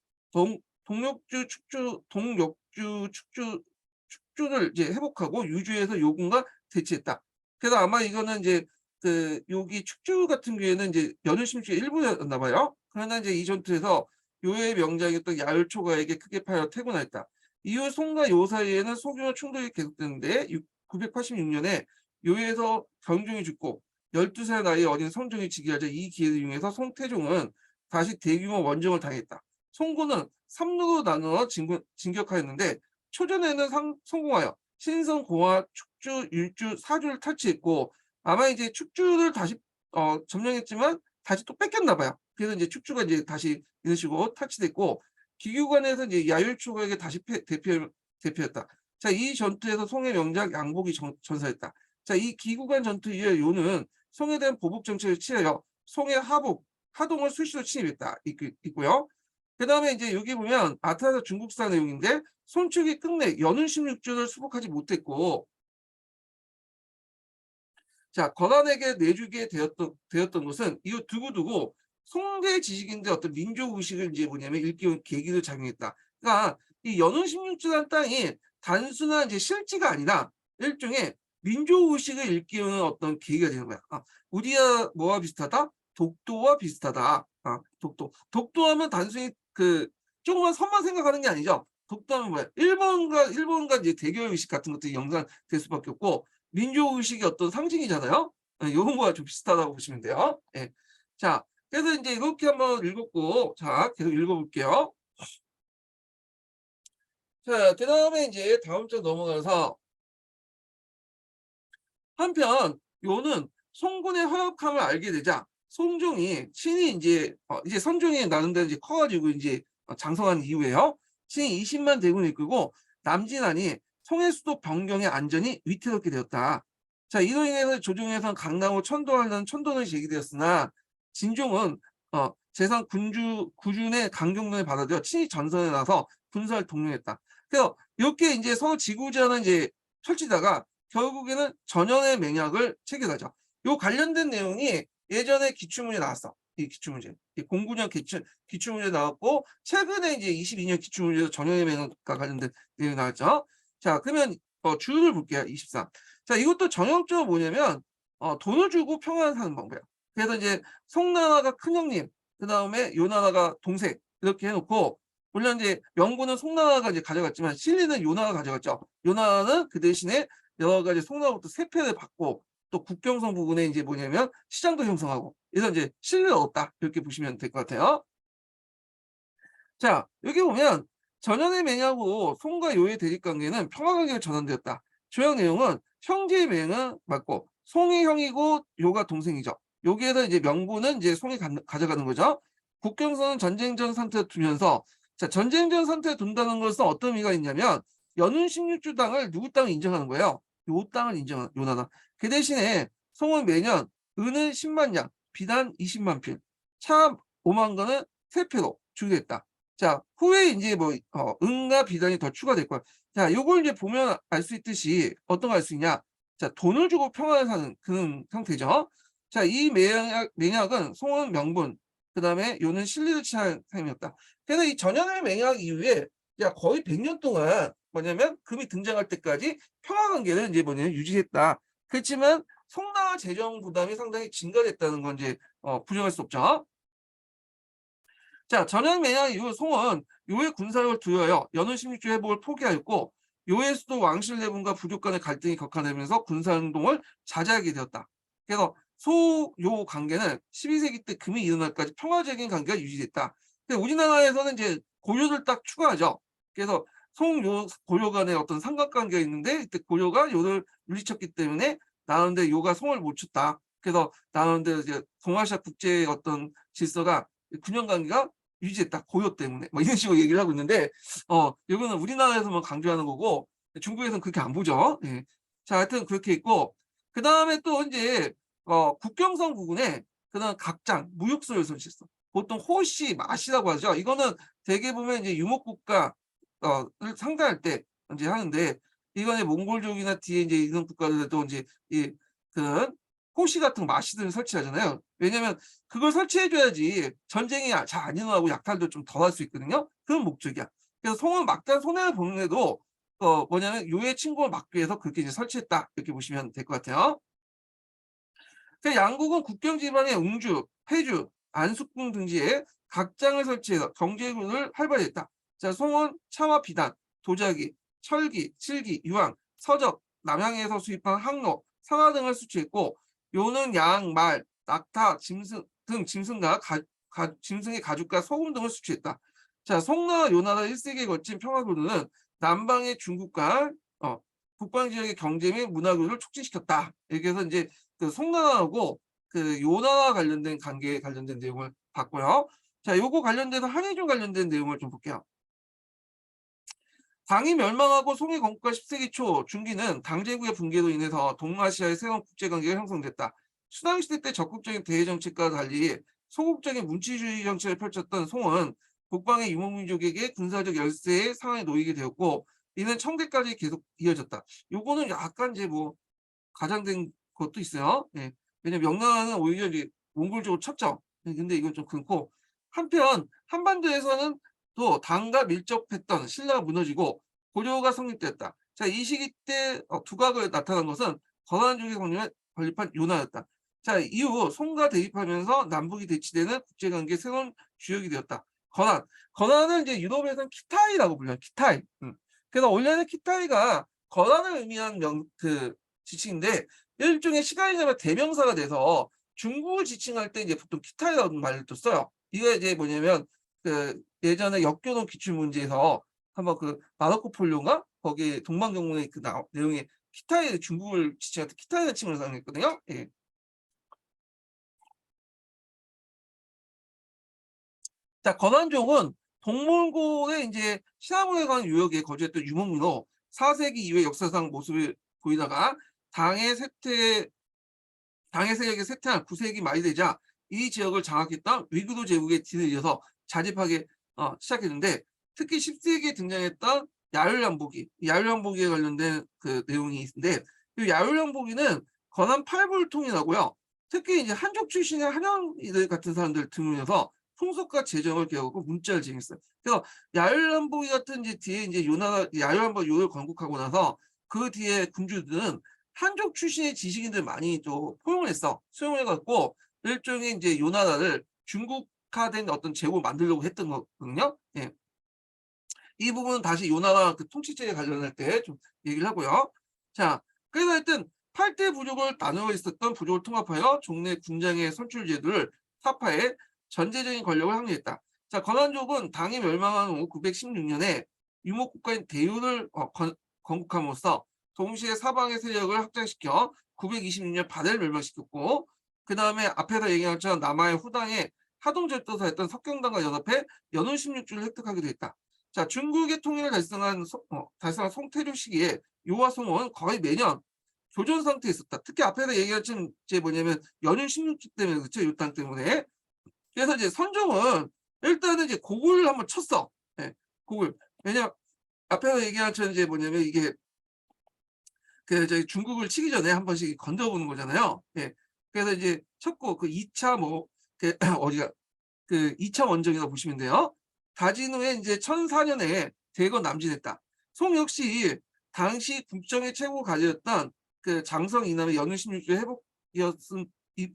동역주 축주를 이제 회복하고 유주에서 요군과 대치했다. 그래서 아마 이거는 이제 그 여기 축주 같은 경우에는 이제 연휴심주의 일부였나 봐요. 그러나 이제 이 전투에서 요의 명장이었던 야율초가에게 크게 파여 퇴군하였다. 이후 송과 요 사이에는 소규모 충돌이 계속되는데 986년에 요에서 경종이 죽고 12살 나이 어린 성종이 즉위하자 이 기회를 이용해서 송태종은 다시 대규모 원정을 당했다. 송군은 3루로 나누어 진격하였는데 초전에는 성공하여 신성, 공화, 축주, 율주, 사주를 탈취했고 아마 이제 축주를 다시 점령했지만 다시 또 뺏겼나 봐요. 그래서 이제 축주가 이제 다시 이런 식으로 탈취됐고 기교관에서 이제 야율초가에게 다시 대표였다. 자, 이 전투에서 송의 명작 양복이 전사했다. 자, 이 기구간 전투 이후에 요는 송에 대한 보복 정책을 취하여 송의 하동을 수시로 침입했다. 있고요. 그 다음에 이제 여기 보면 아틀란타 중국사 내용인데 손축이 끝내 연운 16주를 수복하지 못했고 자, 건한에게 내주게 되었던 것은 이후 두고두고 송대 지식인데 어떤 민족 의식을 이제 뭐냐면 일깨운 계기로 작용했다. 그러니까 이 연운 16주라는 땅이 단순한 이제 실지가 아니라 일종의 민족의식을 일깨우는 어떤 계기가 되는 거야. 우리야 뭐와 비슷하다? 독도와 비슷하다. 독도하면 단순히 그 조그만 섬만 생각하는 게 아니죠. 독도하면 뭐야? 일본과 이제 대결 의식 같은 것들이 연관될 수밖에 없고 민족 의식의 어떤 상징이잖아요. 요런 거와 좀 비슷하다고 보시면 돼요. 예. 자, 그래서 이제 이렇게 한번 읽었고, 자, 계속 읽어볼게요. 자, 그다음에 이제 다음 장 넘어가서 한편 요는 송군의 허약함을 알게 되자 송종이 신이 이제 선종이 나름대로 이제 커가지고 이제 장성한 이후에요. 신이 20만 대군을 이끌고 남진하니 송의 수도 변경의 안전이 위태롭게 되었다. 자, 이로 인해서 조정에선 강남을 천도하는 천도는 제기되었으나 진종은 재상 구준의 강경론을 받아들여 친히 전선에 나서 군사를 독려했다. 그래서 이렇게 이제 서로 지구제한을 이제 펼치다가 결국에는 전연의 맹약을 체결하죠. 요 관련된 내용이 예전에 기출문제 나왔어. 이 기출문제. 09년 기출문제 나왔고 최근에 이제 22년 기출문제에서 전연의 맹약과 관련된 내용이 나왔죠. 자, 그러면 주를 볼게요. 24. 자, 이것도 전형적으로 뭐냐면 돈을 주고 평안을 사는 방법이야. 그래서 이제 송나라가 큰형님, 그다음에 요나라가 동생 이렇게 해놓고 물론 이제 명분은 송나라가 이제 가져갔지만 실리는 요나라가 가져갔죠. 요나라는 그 대신에 여러 가지 송나라부터 세패를 받고 또 국경선 부분에 이제 뭐냐면 시장도 형성하고 그래서 이제 신뢰를 얻었다 이렇게 보시면 될 것 같아요. 자, 여기 보면 전연의 맹하고 송과 요의 대립관계는 평화관계로 전환되었다. 조약 내용은 형제의 맹은 맞고 송이 형이고 요가 동생이죠. 여기에서 이제 명분은 이제 송이 가져가는 거죠. 국경선은 전쟁 전 상태에 두면서 자, 전쟁 전 상태에 둔다는 것은 어떤 의미가 있냐면 연운 16주 땅을 누구 땅을 인정하는 거예요. 요 땅을 인정하는 요나다. 그 대신에 송은 매년 은을 10만 양, 비단 20만 필, 차 5만 건을 세패로 주게 됐다. 자, 후에 이제 뭐 응과 비단이 더 추가될 거야. 자, 요걸 이제 보면 알 수 있듯이 어떤 거 알 수 있냐? 자, 돈을 주고 평안을 사는 그런 형태죠. 자, 이 맹약은 송은 명분, 그다음에 요는 실리를 취한 셈이었다. 그래서 이 전연의 맹약 이후에 야 거의 100년 동안 뭐냐면 금이 등장할 때까지 평화 관계를 이제 뭐냐면 유지했다. 그렇지만 송나라 재정 부담이 상당히 증가됐다는 건 이제 부정할 수 없죠. 자, 전현 매양 이후 송은 요의 군사력을 두여여 연운 16주 회복을 포기하였고 요의 수도 왕실내분과 부족 간의 갈등이 격화되면서 군사운동을 자제하게 되었다. 그래서 소요 관계는 12세기 때 금이 일어날까지 평화적인 관계가 유지됐다. 우리나라에서는 이제 고려를 딱 추가하죠. 그래서 송요 고려 간의 어떤 삼각관계가 있는데 이때 고려가 요를 물리쳤기 때문에 나는데 요가 송을 못 쳤다. 그래서 나는데 이제 동아시아 국제의 어떤 질서가 균형 관계가 유지했다. 고요 때문에. 뭐 이런 식으로 얘기를 하고 있는데 이거는 우리나라에서만 강조하는 거고 중국에서는 그렇게 안 보죠. 예. 자, 하여튼 그렇게 있고 그다음에 또 이제 국경선 부근에 그다음 각장 무역소를 설치했어. 보통 호시, 마시라고 하죠. 이거는 대개 보면 이제 유목국가 를 상대할 때 이제 하는데 이거는 몽골족이나 뒤에 이제 이런 국가들도 이제 이 그런 호시 같은 마시들을 설치하잖아요. 왜냐면 그걸 설치해 줘야지 전쟁이 잘 안 일어나고 약탈도 좀 덜 할 수 있거든요. 그런 목적이야. 그래서 송은 막대한 손해를 보는데도 뭐냐면 요의 침공을 막기 위해서 그렇게 이제 설치했다. 이렇게 보시면 될 것 같아요. 그 양국은 국경 지방의 웅주, 패주, 안숙궁 등지에 각장을 설치해서 경제군을 활발히 했다. 자, 송은 차와 비단, 도자기, 철기, 칠기, 유황, 서적, 남양에서 수입한 항로, 상아 등을 수출했고 요는 양, 말, 낙타, 짐승 등 짐승과 짐승의 가죽과 소금 등을 수출했다. 자, 송나라 요나라 1세기에 거친 평화교류는 남방의 중국과 북방 지역의 경제 및 문화 교류를 촉진시켰다. 이렇게 해서 이제 그 송나라하고 그 요나라 관련된 관계에 관련된 내용을 봤고요. 자, 요거 관련돼서 한의종 관련된 내용을 좀 볼게요. 당이 멸망하고 송의 건국과 10세기 초 중기는 당제국의 붕괴로 인해서 동아시아의 새로운 국제관계가 형성됐다. 수당시대 때 적극적인 대외 정책과 달리 소극적인 문치주의 정책을 펼쳤던 송은 북방의 유목민족에게 군사적 열세의 상황에 놓이게 되었고 이는 청대까지 계속 이어졌다. 요거는 약간 이제 뭐 가장된 것도 있어요. 예. 왜냐면 명나라는 오히려 이제 몽골 쪽으로 쳤죠. 근데 이건 좀 그렇고 한편 한반도에서는 또 당과 밀접했던 신라가 무너지고 고려가 성립됐다. 자, 이 시기 때 두각을 나타난 것은 건환족의 성립에 건립한 요나였다. 자, 이후 송과 대립하면서 남북이 대치되는 국제관계의 새로운 주역이 되었다. 건환은 이제 유럽에서는 키타이라고 불려요. 키타이. 그래서 원래는 키타이가 건환을 의미하는 지칭인데 일종의 시간이 지나면 대명사가 돼서 중국을 지칭할 때 이제 보통 키타이라는 말을 또 써요. 이게 이제 뭐냐면 예전에 역겨놓은 기출 문제에서 한번 마르코 폴로가 거기 동방경문의 내용에 키타이 중국을 지칭할 때 키타이라는 칭을 사용했거든요. 예. 자, 건환족은 동몽골의 이제 시나몬에 관한 유역에 거주했던 유목민으로 4세기 이후의 역사상 모습을 보이다가 당의 세력이 쇠퇴한 9세기 말이 되자 이 지역을 장악했던 위구르 제국의 뒤를 이어서 자립하게 시작했는데 특히 10세기에 등장했던 야율왕보기에 관련된 내용이 있는데 이 야율왕보기는 건한 팔불통이라고요. 특히 이제 한족 출신의 한양이들 같은 사람들 등용해서 풍속과 재정을 개혁하고 문자를 쟁했어요. 그래서 야율왕보기 같은 이제 뒤에 이제 야율왕보 요를 건국하고 나서 그 뒤에 군주들은 한족 출신의 지식인들 많이 또 포용을 했어. 수용해갖고 일종의 이제 요 나라를 중국화된 어떤 제국을 만들려고 했던 거거든요. 예. 이 부분은 다시 요 나라 통치제에 관련할 때 좀 얘기를 하고요. 자, 그래서 하여튼 8대 부족을 나누어 있었던 부족을 통합하여 종래 군장의 선출 제도를 타파해 전제적인 권력을 확립했다. 자, 건환족은 당이 멸망한 후 916년에 유목국가인 대유를 건국함으로써 동시에 사방의 세력을 확장시켜 926년 바다를 멸망시켰고 그 다음에 앞에서 얘기한 것처럼 남하의 후당에 하동절도사였던 석경당과 연합해 연운 16주를 획득하기도 했다. 자, 중국의 통일을 달성한 송태료 시기에 요와 송은 거의 매년 교전 상태에 있었다. 특히 앞에서 얘기한 게 뭐냐면 연운 16주 때문에 그렇죠. 요 땅 때문에. 그래서 이제 선종은 일단은 이제 곡을 한번 쳤어. 네, 곡을. 왜냐면 앞에서 얘기한 것처럼 이제 뭐냐면 이게 저희 중국을 치기 전에 한 번씩 건져보는 거잖아요. 예. 그래서 이제 쳤고 2차 어디가 2차 원정이라고 보시면 돼요. 다진 후에 이제 1004년에 대거 남진했다. 송 역시 당시 국정의 최고 가지였던 장성 이남의 연운 16주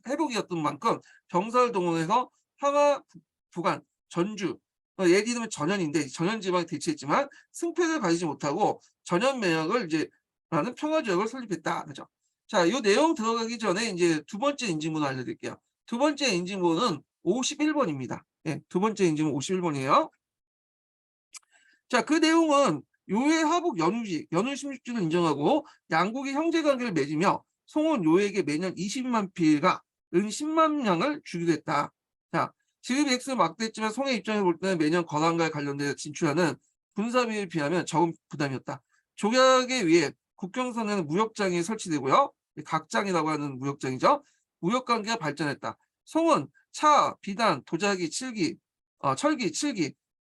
회복이었던 만큼 병사를 동원해서 황하, 부간, 전주 예를 들면 전현인데 전현 지방에 대치했지만 승패를 가지지 못하고 전현 매역을 이제 라는 평화 지역을 설립했다. 그죠? 자, 이 내용 들어가기 전에 이제 두 번째 인증문을 알려드릴게요. 두 번째 인증문은 51번입니다. 예, 두 번째 인증문 51번이에요. 자, 그 내용은 요의 하복 연운 16주를 인정하고 양국이 형제관계를 맺으며 송은 요에게 매년 20만 필가 은 10만 냥을 주기도 했다. 자, 지급 액수 막대했지만 송의 입장에서 볼 때는 매년 건환과 관련돼서 진출하는 군사비에 비하면 적은 부담이었다. 조약에 의해 국경선에는 무역장이 설치되고요. 각장이라고 하는 무역장이죠. 무역관계가 발전했다. 송은 차, 비단, 도자기, 철기,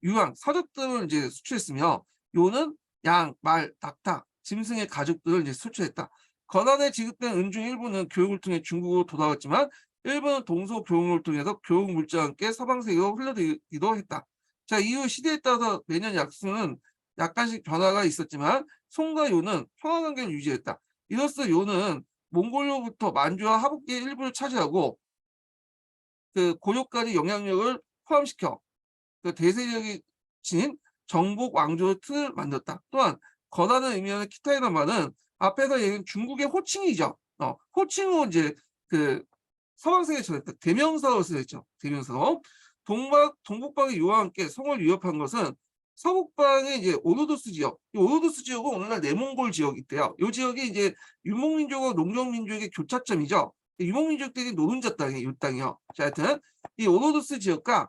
유황, 서적 등을 이제 수출했으며 요는 양, 말, 낙타, 짐승의 가죽들을 이제 수출했다. 건환에 지급된 은중 일부는 교육을 통해 중국으로 돌아왔지만 일부는 동서 교육을 통해서 교육 물자와 함께 서방 세계로 흘러들기도 했다. 자, 이후 시대에 따라서 매년 약수는 약간씩 변화가 있었지만 송과 요는 평화관계를 유지했다. 이로써 요는 몽골로부터 만주와 하복기의 일부를 차지하고 고려까지 영향력을 포함시켜 대세력이 지닌 정복 왕조의 틀을 만들었다. 또한 건환을 의미하는 키타이라는 말은 앞에서 얘기한 중국의 호칭이죠. 호칭으로 이제 서방세계에 전했다. 대명사로 쓰였죠. 대명사로. 동북방의 요와 함께 성을 위협한 것은 서북방의 이제 오르도스 지역, 이 오르도스 지역은 오늘날 내몽골 지역이 있대요. 이 지역이 이제 유목민족과 농경민족의 교차점이죠. 유목민족들이 노른자 땅이에요. 이 땅이요. 자, 하여튼 이 오르도스 지역과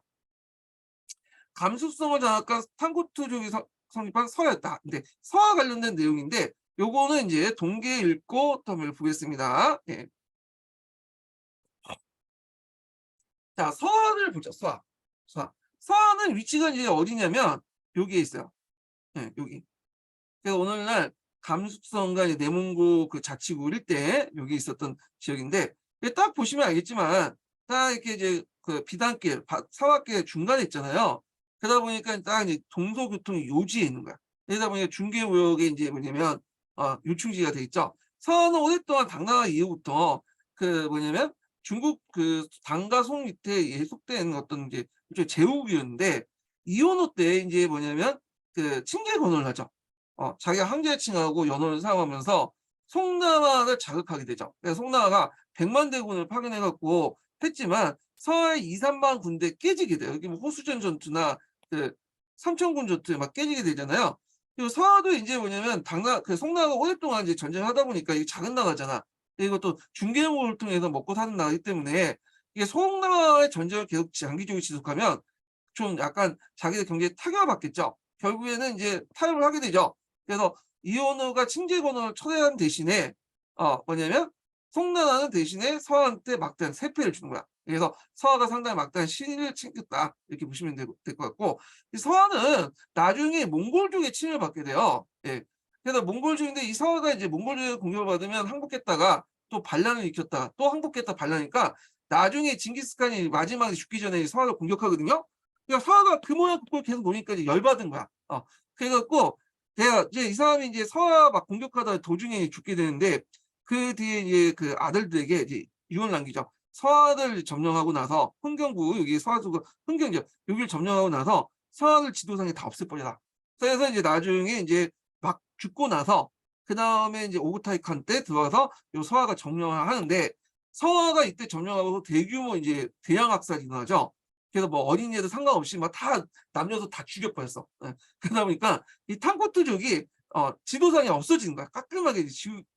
감수성을 장악한 탕고투족이 성립한 서였다. 근데 서와 관련된 내용인데 요거는 이제 동계 읽고 또 한번 보겠습니다. 예. 자, 서를 보죠. 서는 위치가 이제 어디냐면 여기에 있어요. 예, 여기. 그래서 오늘날 감수성과 이제 내몽고 자치구 일대 여기 있었던 지역인데 딱 보시면 알겠지만 딱 이렇게 이제 비단길, 사막길 중간에 있잖아요. 그러다 보니까 딱 이제 동서교통이 요지에 있는 거야. 그러다 보니까 중개무역에 이제 뭐냐면 요충지가 돼 있죠. 서한은 오랫동안 당나라 이후부터 그 뭐냐면 중국 그 당과 송 밑에 예속된 어떤 이제 일종의 제국이었는데 이원호 때 인제 뭐냐면 그 칭제 건을 하죠. 자기가 황제를 칭하고 연호를 사용하면서 송나라를 자극하게 되죠. 그래서 송나라가 100만 대군을 파견해 갖고 했지만 서해 2-3만 군대 깨지게 돼요. 여기 뭐 호수전 전투나 그 삼천군 전투에 막 깨지게 되잖아요. 그리고 서하도 인제 뭐냐면 당나 그 송나라가 오랫동안 이제 전쟁을 하다 보니까 이게 작은 나라잖아. 그리고 또 중개목을 통해서 먹고 사는 나라이기 때문에 이게 송나라의 전쟁을 계속 장기적으로 지속하면 좀 약간 자기들 경제에 타격을 받겠죠. 결국에는 인제 타협을 하게 되죠. 그래서 이원호가 칭제건을 철회한 대신에 뭐냐면 송나라는 대신에 서한테 막대한 세패를 주는 거야. 그래서 서하가 상당히 막대한 실의를 챙겼다. 이렇게 보시면 될 것 같고 이 서하는 나중에 몽골족의 침입을 받게 돼요. 예. 그래서 몽골족인데 이 서하가 이제 몽골족의 공격을 받으면 항복했다가 또 반란을 일으켰다가 또 항복했다가 반란이니까 나중에 징기스칸이 마지막에 죽기 전에 이 서하를 공격하거든요. 그러니까 서하가 그 모양 꼴 계속 보니까 이제 열받은 거야. 그래 갖고 내가 이제 이 사람이 이제 서하 막 공격하다가 도중에 죽게 되는데 그 뒤에 이제 그 아들들에게 이제 유언을 남기죠. 서하를 점령하고 나서 흥경부 여기 서하수가 흥경이죠. 여기를 점령하고 나서 서하를 지도상에 다 없애버려라. 그래서 이제 나중에 이제 막 죽고 나서 그다음에 이제 오구타이 칸 때 들어와서 요 서하가 점령을 하는데 서하가 이때 점령하고 대규모 이제 대양 학살이 일어나죠. 그래서 뭐 어린이들 상관없이 막 다 남녀도 다 죽여버렸어. 예. 그러다 보니까 이 탕코투족이 지도상에 없어지는 거야. 깔끔하게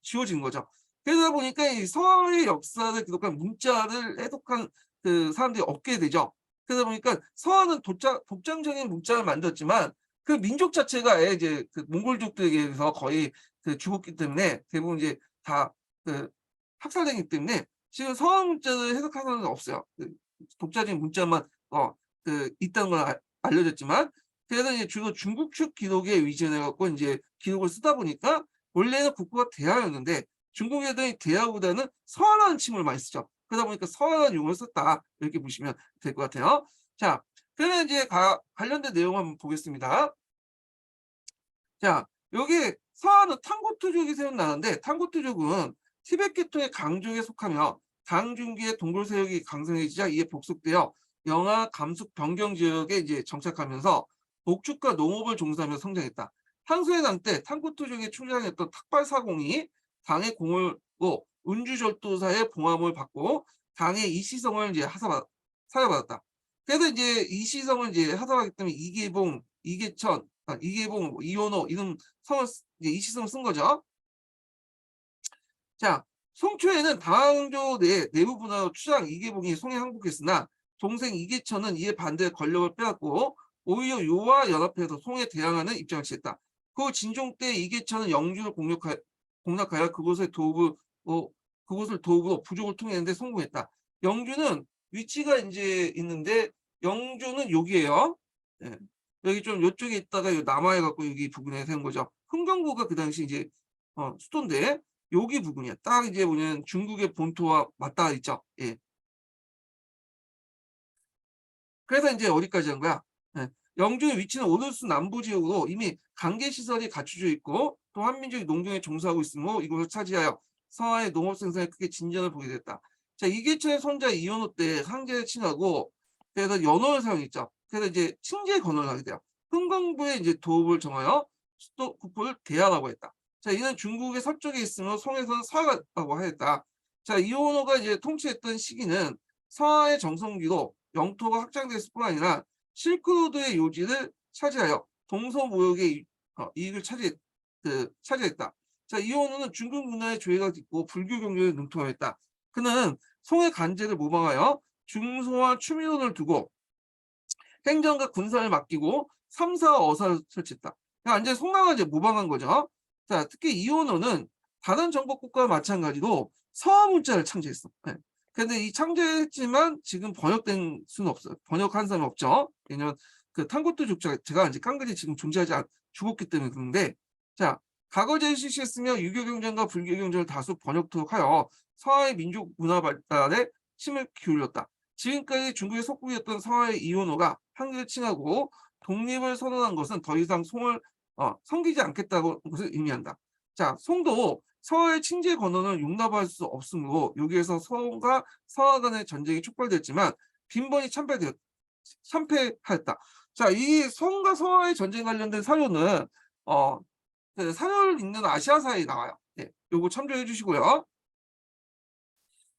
지워지는 거죠. 그러다 보니까 이 서하의 역사를 기록한 문자를 해독한 그 사람들이 없게 되죠. 그러다 보니까 서하는 독장적인 문자를 만들었지만 그 민족 자체가 아예 이제 그 몽골족들에 의해서 거의 그 죽었기 때문에 대부분 이제 다 그 학살되기 때문에 지금 서하 문자를 해석하는 사람은 없어요. 그 독자적인 문자만 있다는 건 알려졌지만 그래서 이제 주로 중국 측 기록에 의존해 갖고 인제 기록을 쓰다 보니까 원래는 국어가 대하였는데 중국 애들이 대하보다는 서하라는 칭을 많이 쓰죠. 그러다 보니까 서하라는 용어를 썼다. 이렇게 보시면 될 것 같아요. 자, 그러면 인제 관련된 내용 한번 보겠습니다. 자, 여기 서하는 탕고투족이 세운 나라인데 탕고투족은 티베트 계통의 강족에 속하며 당중기의 동굴 세력이 강성해지자 이에 복속되어 영하 감숙 변경 지역에 이제 정착하면서 목축과 농업을 종사하며 성장했다. 한소의 당 때 탕고투족에 출장했던 탁발사공이 당의 공을 운주절도사의 봉함을 받고 당의 이시성을 이제 사여받았다. 그래서 이제 이시성을 이제 하사하기 때문에 이계봉, 이계천, 이계봉, 이원호 이런 성을 이제 이시성을 쓴 거죠. 자, 송초에는 당조 내부 분하로 추장 이계봉이 송에 항복했으나 동생 이계천은 이에 반대 권력을 빼앗고 오히려 요와 연합해서 송에 대항하는 입장을 취했다. 그 진종 때 이계천은 영주를 공략하여 그곳을 도읍으로 부족을 통했는데 성공했다. 영주는 위치가 이제 있는데 영주는 여기에요. 예. 여기 좀 요쪽에 있다가 남하해 갖고 여기 부근에 세운 거죠. 흥경구가 그 당시 이제 수도인데 여기 부분이야. 딱 이제 뭐냐면 중국의 본토와 맞닿아 있죠. 예. 그래서 인제 어디까지 한 거야? 예. 영주의 위치는 오늘수 남부 지역으로 이미 관계 시설이 갖춰져 있고 또 한민족이 농경에 종사하고 있으므로 이곳을 차지하여 서하의 농업 생산에 크게 진전을 보게 됐다. 자, 이계철의 손자 이원호 때 황제를 칭하고 그래서 연호를 사용했죠. 그래서 이제 칭제 건호를 하게 돼요. 흥건부에 이제 도읍을 정하여 수도 국보를 대하라고 했다. 자, 이는 중국의 서쪽에 있으므로 송에서는 서하라고 하였다. 자, 이원호가 이제 통치했던 시기는 서하의 정성기로 영토가 확장됐을 뿐 아니라 실크로드의 요지를 차지하여 동서무역의 이익을 차지했다. 자, 이원호는 중국 문화에 조예가 깊고 불교 경전에 능통하였다. 그는 송의 간제를 모방하여 중소와 추미론을 두고 행정과 군사를 맡기고 삼사와 어사를 설치했다. 그러니까 완전히 송나라가 이제 모방한 거죠. 자, 특히 이원호는 다른 정복국가와 마찬가지로 서하 문자를 창제했어. 예. 근데 이 창제했지만 지금 번역된 수는 없어요. 번역한 사람이 없죠. 왜냐면 그 탕고토 족자가 이제 깡그리 지금 죽었기 때문에 그런데 자, 과거 제시했으며 유교 경전과 불교 경전을 다수 번역토록 하여 서하의 민족 문화 발달에 힘을 기울였다. 지금까지 중국의 속국이었던 서하의 이원호가 한국을 칭하고 독립을 선언한 것은 더 이상 송을 섬기지 않겠다는 것을 의미한다. 자, 송도 서하의 침제 건너는 용납할 수 없으므로 여기에서 송과 서하 간의 전쟁이 촉발됐지만 빈번히 참패하였다. 자, 이 송과 서하의 전쟁 관련된 사료는 어, 그 사료를 읽는 아시아사에 나와요. 네, 요거 참조해 주시고요.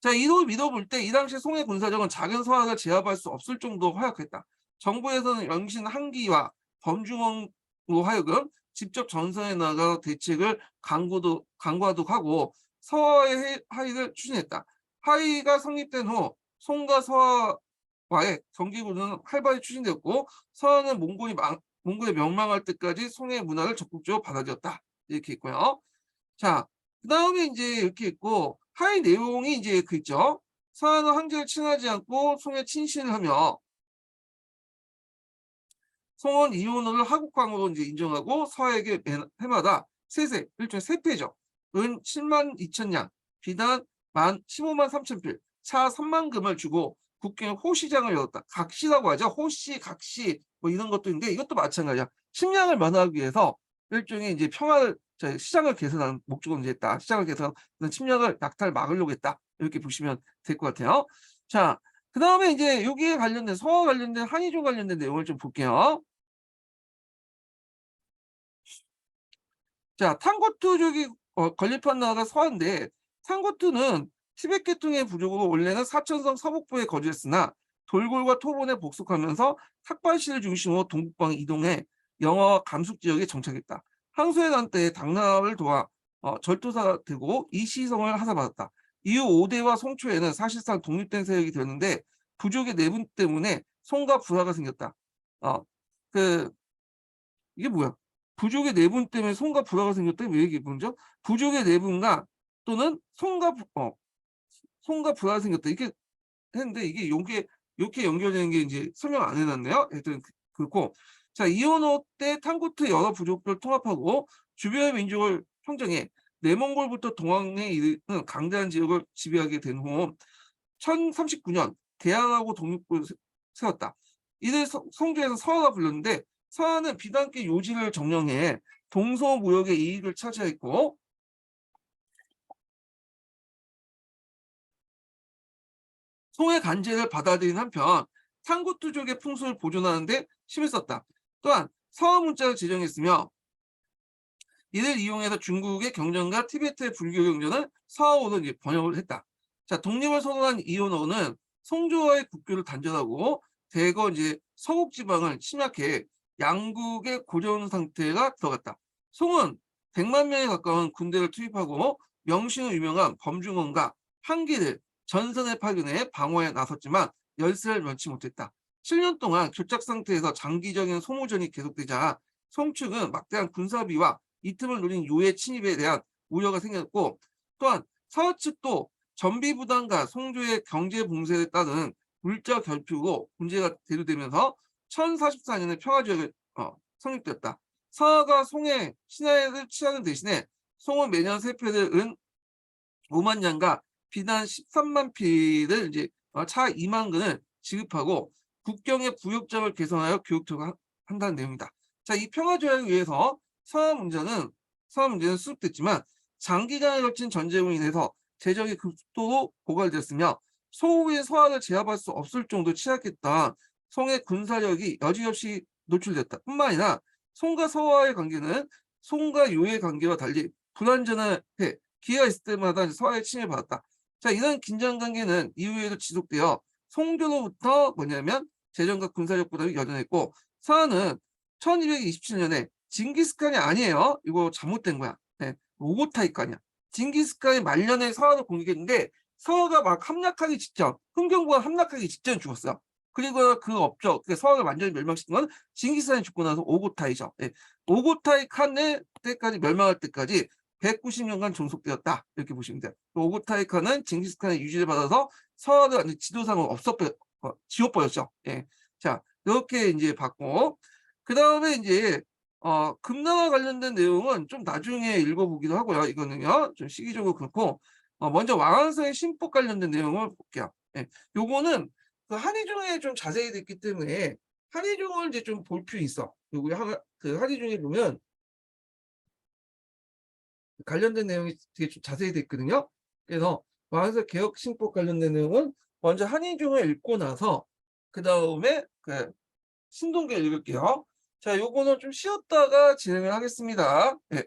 자, 이로 믿어볼 때 이 당시 송의 군사력은 작은 서하를 제압할 수 없을 정도로 허약했다. 정부에서는 영신 한기와 범중원으로 하여금 직접 전선에 나가 대책을 강구하도록 하고 서하의 하의를 추진했다. 하의가 성립된 후 송과 서하와의 경기구는 활발히 추진되었고 서하는 몽골이 명망할 때까지 송의 문화를 적극적으로 받아들였다. 이렇게 있고요. 자, 그다음에 이제 이렇게 있고 하의 내용이 이제 그 있죠. 서하는 황제를 친하지 않고 송에 친신을 하며 송은 이혼을 하국왕으로 이제 인정하고 서하에게 해마다 세세, 일종의 세패죠. 은 7만 2천 양, 비단 15만 3천 필, 차 3만 금을 주고 국경에 호시장을 열었다. 각시라고 하죠. 호시, 각시 뭐 이런 것도 있는데 이것도 마찬가지야. 식량을 면하기 위해서 일종의 이제 시장을 개선하는 목적으로 이제 했다. 시장을 개선하는 침략을 약탈 막으려고 했다. 이렇게 보시면 될 것 같아요. 자, 그 다음에 이제 여기에 관련된 서와 관련된 한의종 관련된 내용을 좀 볼게요. 자, 탕고투족이 건립한 나라가 서한데 탕고투는 티베트 계통의 부족으로 원래는 사천성 서북부에 거주했으나 돌골과 토본에 복속하면서 탁발시를 중심으로 동북방에 이동해 영하와 감숙 지역에 정착했다. 항소의 난때에 당나라를 도와 절도사가 되고 이시성을 하사받았다. 이후 오대와 송초에는 사실상 독립된 세력이 되었는데 부족의 내분 때문에 송과 불화가 생겼다. 어, 그 이게 뭐야? 부족의 내분 때문에 손과 불화가 생겼다. 왜 이게 문제죠? 부족의 내분과 또는 손과 불화가 생겼다. 이렇게 했는데 이게 요게 이렇게 연결되는 게 이제 설명 안 해놨네요. 하여튼 그렇고 자 이원호 때 탕고트 여러 부족들을 통합하고 주변의 민족을 평정해 내몽골부터 동왕에 이르는 강대한 지역을 지배하게 된 후 1039년 대항하고 독립국을 세웠다. 이들 성조에서 서하가 불렸는데 서하는 비단계 요지를 정령해 동서무역의 이익을 차지했고 송의 간제를 받아들인 한편 탕구투족의 풍습을 보존하는 데 힘을 썼다. 또한 서하 문자를 제정했으며 이를 이용해서 중국의 경전과 티베트의 불교 경전을 서하어로 번역을 했다. 자, 독립을 선언한 이온호는 송조와의 국교를 단절하고 대거 이제 서국 지방을 침략해 양국의 고전 상태가 들어갔다. 송은 100만 명에 가까운 군대를 투입하고 명신으로 유명한 범중원과 한기를 전선에 파견해 방어에 나섰지만 열세를 면치 못했다. 7년 동안 교착 상태에서 장기적인 소모전이 계속되자 송측은 막대한 군사비와 이 틈을 노린 요의 침입에 대한 우려가 생겼고 또한 서하 측도 전비 부담과 송조의 경제 봉쇄에 따른 물자 결핍으로 문제가 대두되면서 1044년에 평화지역이 성립되었다. 서하가 송의 신하를 취하는 대신에 송은 매년 세패를 은 5만 양과 비단 13만 필을 이제 차 2만 근을 지급하고 국경의 부역장을 개선하여 교육토가 한다는 내용이다. 자, 이 평화조약을 위해서 서하 문제는 수습됐지만 장기간에 걸친 전쟁으로 인해서 재정이 극도로 고갈되었으며 소후의 서하를 제압할 수 없을 정도로 취약했던 송의 군사력이 여지없이 노출됐다. 뿐만 아니라 송과 서하의 관계는 송과 요의 관계와 달리 불완전해 기회가 있을 때마다 서하의 침해를 받았다. 자, 이런 긴장 관계는 이후에도 지속되어 송조로부터 뭐냐면 재정과 군사력 부담이 여전했고 서하는 1227년에 징기스칸이 아니에요. 이거 잘못된 거야. 네, 오고타이칸이야. 징기스칸이 말년에 서하를 공격했는데 서하가 막 함락하기 직전, 흥경부가 함락하기 직전에 죽었어요. 그리고 그 업적, 서하를 완전히 멸망시킨 건 징기스칸이 죽고 나서 오고타이죠. 네, 오고타이 칸의 때까지 멸망할 때까지 190년간 존속되었다. 이렇게 보시면 돼요. 오고타이 칸은 징기스칸의 유지를 받아서 서하를 완전 지도상으로 지워버렸죠. 예. 자, 이렇게 이제 받고 그 다음에 이제 금나라 관련된 내용은 좀 나중에 읽어보기도 하고요. 이거는요. 좀 시기적으로 그렇고 먼저 왕한서의 신법 관련된 내용을 볼게요. 예. 요거는 그 한의종에 좀 자세히 됐기 때문에 한의종을 이제 좀 볼 필요 있어. 요거 그 한의종에 보면 관련된 내용이 되게 좀 자세히 돼 있거든요. 그래서 마흔세 개혁신법 관련된 내용은 먼저 한의중을 읽고 나서 그다음에 신동기를 읽을게요. 자, 요거는 좀 쉬었다가 진행을 하겠습니다. 예.